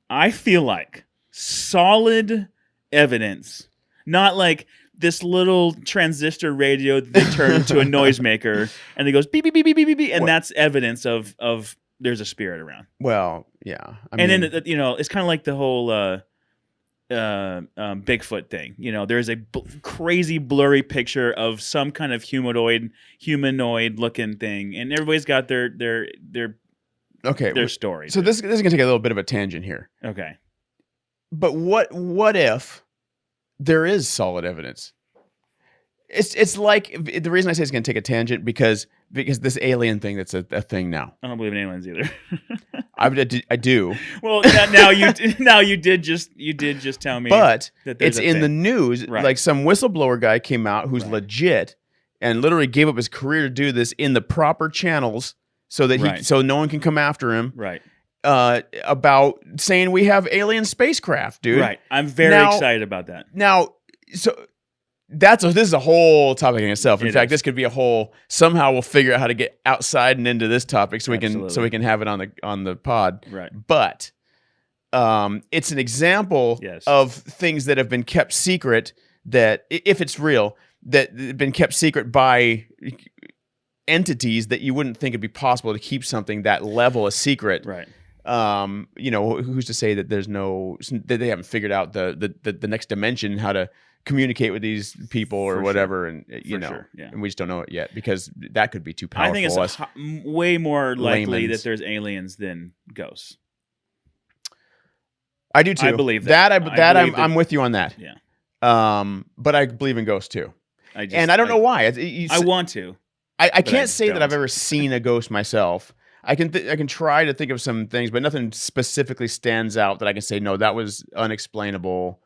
I feel like, solid evidence, not like this little transistor radio that they turn into a noisemaker and it goes beep beep beep beep beep beep, and that's evidence of there's a spirit around. Well, yeah. Then it's kind of like the whole Bigfoot thing. There's a crazy blurry picture of some kind of humanoid looking thing, and everybody's got their story. So this is going to take a little bit of a tangent here. Okay. But what if there is solid evidence? It's like, the reason I say it's going to take a tangent because this alien thing that's a thing now. I don't believe in aliens either. I do. Well, now you did just tell me. But that there's it's in the thing. news. Right. Like some whistleblower guy came out who's legit and literally gave up his career to do this in the proper channels so that so no one can come after him. Right. About saying we have alien spacecraft, dude. Right. I'm very excited about that. Now, so this is a whole topic in itself. In fact, this could be a whole. Somehow we'll figure out how to get outside and into this topic so we can have it on the pod. Right. But it's an example of things that have been kept secret. That if it's real, that have been kept secret by entities that you wouldn't think it'd be possible to keep something that level a secret. Right. Who's to say that that they haven't figured out the next dimension, how to communicate with these people or whatever, and and we just don't know it yet because that could be too powerful. I think it's way more likely that there's aliens than ghosts. I do too. I believe that. I'm with you on that. Yeah. But I believe in ghosts too. I don't know why. I want to. I can't say that I've ever seen a ghost myself. I can try to think of some things, but nothing specifically stands out that I can say, no, that was unexplainable.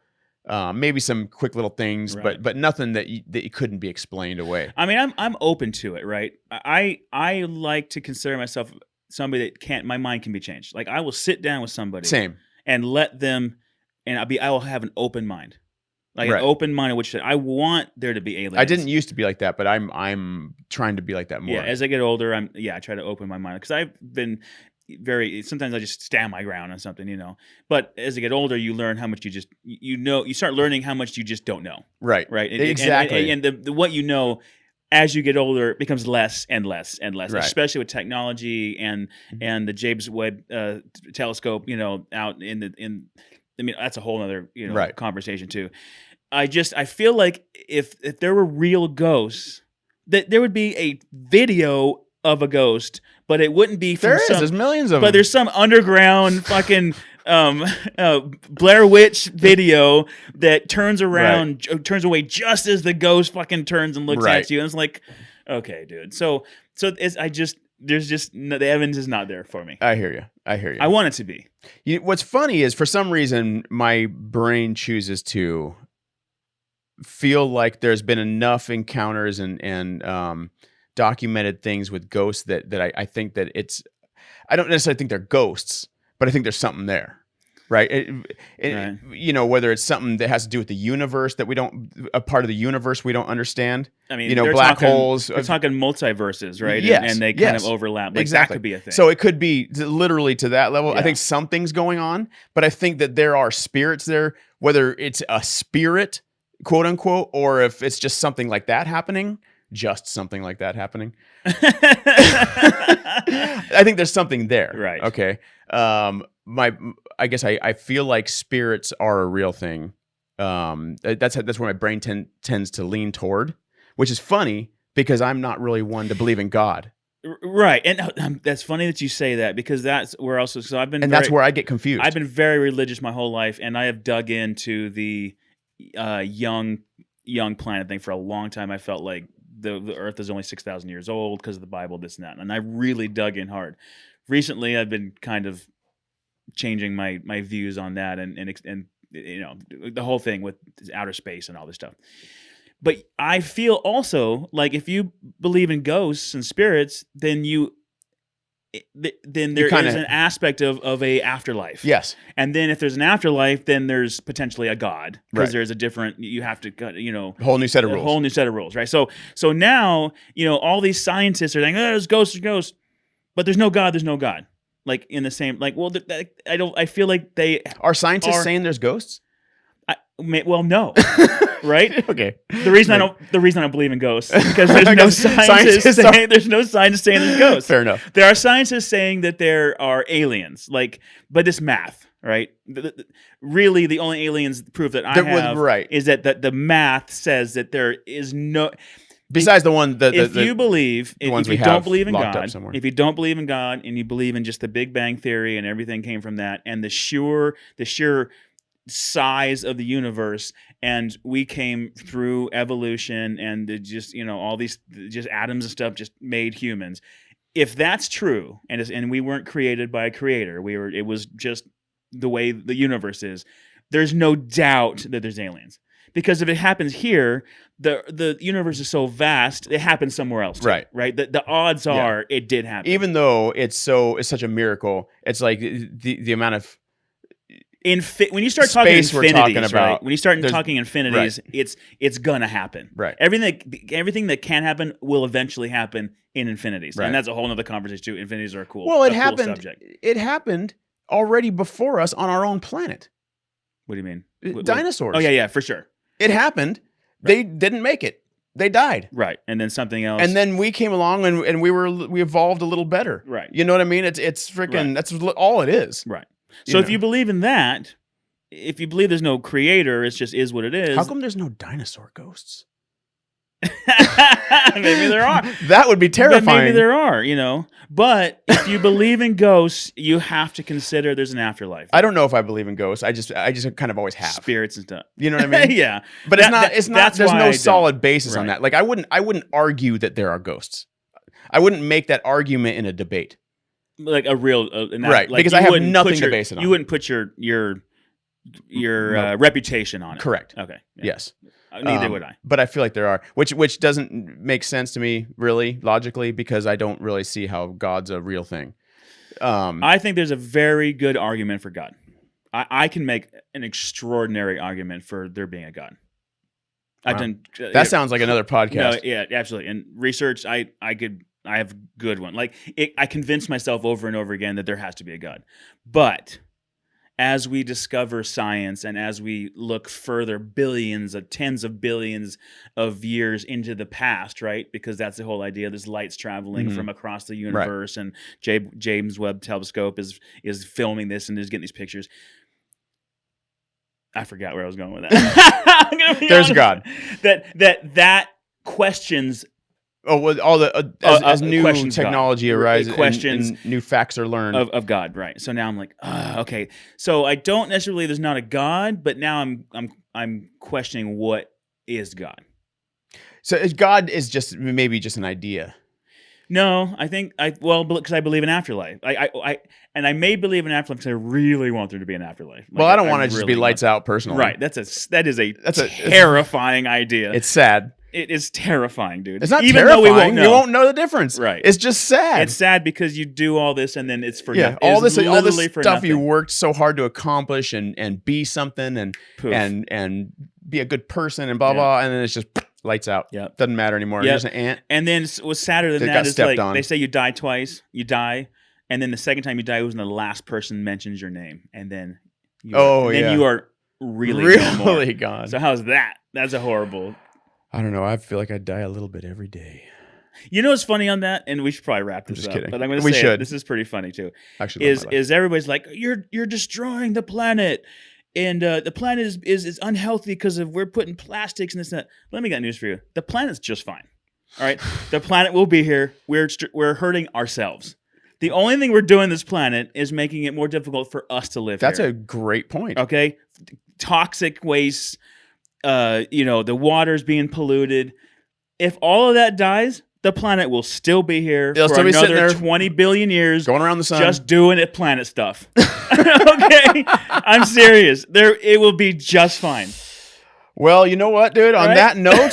Maybe some quick little things, but nothing that you couldn't be explained away. I mean, I'm open to it, right? I like to consider myself somebody that my mind can be changed. Like I will sit down with somebody, and let them, and I will have an open mind. Like an open mind in which I want there to be aliens. I didn't used to be like that, but I'm trying to be like that more. Yeah, as I get older, I try to open my mind because I've been sometimes I just stand my ground on something, But as I get older, you learn how much you start learning how much you just don't know. Right. Exactly. And the what you know as you get older it becomes less and less and less, especially with technology and the James Webb telescope, out in I mean, that's a whole other conversation too. I feel like if there were real ghosts, that there would be a video of a ghost, but it wouldn't be from there's millions of them. But there's some underground fucking Blair Witch video that turns around, turns away just as the ghost fucking turns and looks at you, and it's like, okay, dude. So there's just the evidence is not there for me. I hear you. I want it to be. What's funny is for some reason my brain chooses to feel like there's been enough encounters and documented things with ghosts that I think that I don't necessarily think they're ghosts, but I think there's something there. Right. Whether it's something that has to do with the universe a part of the universe we don't understand. I mean, black holes. We're talking multiverses, right? Yes, and they kind of overlap. Like exactly. That could be a thing. So it could be literally to that level. Yeah. I think something's going on, but I think that there are spirits there, whether it's a spirit, quote unquote, or if it's just something like that happening. Just something like that happening. I think there's something there. Right. Okay. I guess I feel like spirits are a real thing. That's where my brain tends to lean toward, which is funny because I'm not really one to believe in God. Right, and that's funny that you say that because that's where also. So I've been, And that's where I get confused. I've been very religious my whole life, and I have dug into the young planet thing for a long time. I felt like the Earth is only 6,000 years old because of the Bible, this and that, and I really dug in hard. Recently, I've been kind of changing my views on that, and you know, the whole thing with outer space and all this stuff. But I feel also like if you believe in ghosts and spirits, then there is an aspect of a afterlife. Yes. And then if there's an afterlife, then there's potentially a God because Right. there's a different. You have to, you know, A whole new set of a rules. whole new set of rules, right? So now, you know, all these scientists are saying, "Oh, there's ghosts," but there's no God. There's no God. Like in the same, like, well, I feel like they Are scientists saying there's ghosts? well, no, right? Okay. The reason I don't believe in ghosts is because there's no Because scientists saying there's ghosts. Fair enough. There are scientists saying that there are aliens, but it's math, right? Really, the only aliens proof that I have right. is that the math says that there is no. Besides the one that If you believe, ones if you we don't have believe in locked up God, somewhere. if you don't believe in God, and you believe in just the Big Bang Theory and everything came from that, and the sheer size of the universe, and we came through evolution, and just, you know, all these just atoms and stuff just made humans. If that's true, and we weren't created by a creator, it was just the way the universe is. There's no doubt that there's aliens. Because if it happens here, the universe is so vast, it happens somewhere else too, right? The odds are it did happen. Even though it's such a miracle, it's like the amount of when you start talking space we're infinities, talking about, right? When you start talking infinities, it's gonna happen. Right. Everything that can happen will eventually happen in infinities, Right. and that's a whole other conversation too. Infinities are cool. Well, a it cool happened. Subject. It happened already before us on our own planet. What do you mean? Dinosaurs. Oh yeah, for sure. It happened. They didn't make it. They died. Right, and then something else. And then we came along and we evolved a little better. Right. You know what I mean? It's freaking. Right. That's all it is. Right. So if you believe in that, if you believe there's no creator, it's just is what it is. How come there's no dinosaur ghosts? Maybe there are. That would be terrifying. But maybe there are, you know. But if you believe in ghosts, you have to consider there's an afterlife. I don't know if I believe in ghosts. I just kind of always have. Spirits and stuff. You know what I mean? Yeah. But it's not. There's no solid basis on Right. that. Like I wouldn't argue that there are ghosts. I wouldn't make that argument in a debate. Like a real right, like because you I have wouldn't nothing put to base it on. You wouldn't put your reputation on it. Correct. Okay. Yeah. Yes. Neither would I. But I feel like there are, which doesn't make sense to me really logically because I don't really see how God's a real thing. I think there's a very good argument for God. I can make an extraordinary argument for there being a God. I've Wow. done That sounds like another podcast. No, yeah, absolutely. And research, I have a good one. Like I convince myself over and over again that there has to be a God. But as we discover science and as we look further tens of billions of years into the past, right? Because that's the whole idea. There's lights traveling from across the universe, and James Webb Telescope is filming this and is getting these pictures. I forgot where I was going with that. I'm gonna be There's honest. God. That questions. Oh, well, all the as new questions technology God. arises, Questions and new facts are learned. of God, right? So now I'm like, okay. So I don't necessarily. There's not a God, but now I'm questioning what is God. So God is maybe just an idea. No, I think because I believe in afterlife. I may believe in afterlife because I really want there to be an afterlife. Well, I don't want to just be lights out personally. Right. That is a terrifying idea. It's sad. It is terrifying, dude. It's not Even terrifying. though we won't know. You won't know the difference. Right. It's just sad. It's sad because you do all this and then it's for yeah. nothing. All this for stuff you nothing. worked so hard to accomplish and be something and Poof. and be a good person and blah Yeah. blah, and then it's just lights out. Yep. Doesn't matter anymore. Yep. You're just an ant. And then what's sadder than That that got is stepped like on. they say you die twice. You die, and then the second time you die was when the last person mentions your name, and then you are really gone. So how's that? That's a horrible. I don't know. I feel like I die a little bit every day. You know what's funny on that, and we should probably wrap this just up. kidding. But I'm going to We say should. this is pretty funny too. Actually, Is everybody's like you're destroying the planet, and the planet is unhealthy because of we're putting plastics and this and that. Let me get news for you. The planet's just fine. All right, the planet will be here. We're hurting ourselves. The only thing we're doing this planet is making it more difficult for us to live That's here. a great point. Okay, toxic waste. The water's being polluted. If all of that dies, the planet will still be here It'll for still be sitting another there 20 billion years, Going around the sun. just doing it planet stuff. Okay, I'm serious. It will be just fine. Well, you know what, dude? On Right? that note,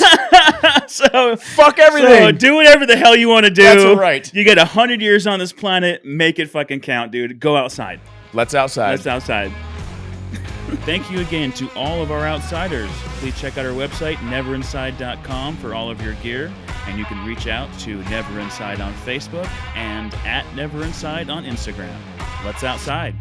So fuck everything. So do whatever the hell you want to do. That's right. You get 100 years on this planet. Make it fucking count, dude. Go outside. Let's outside. Let's outside. Thank you again to all of our outsiders. Please check out our website, neverinside.com, for all of your gear. And you can reach out to Never Inside on Facebook and at Never Inside on Instagram. Let's outside.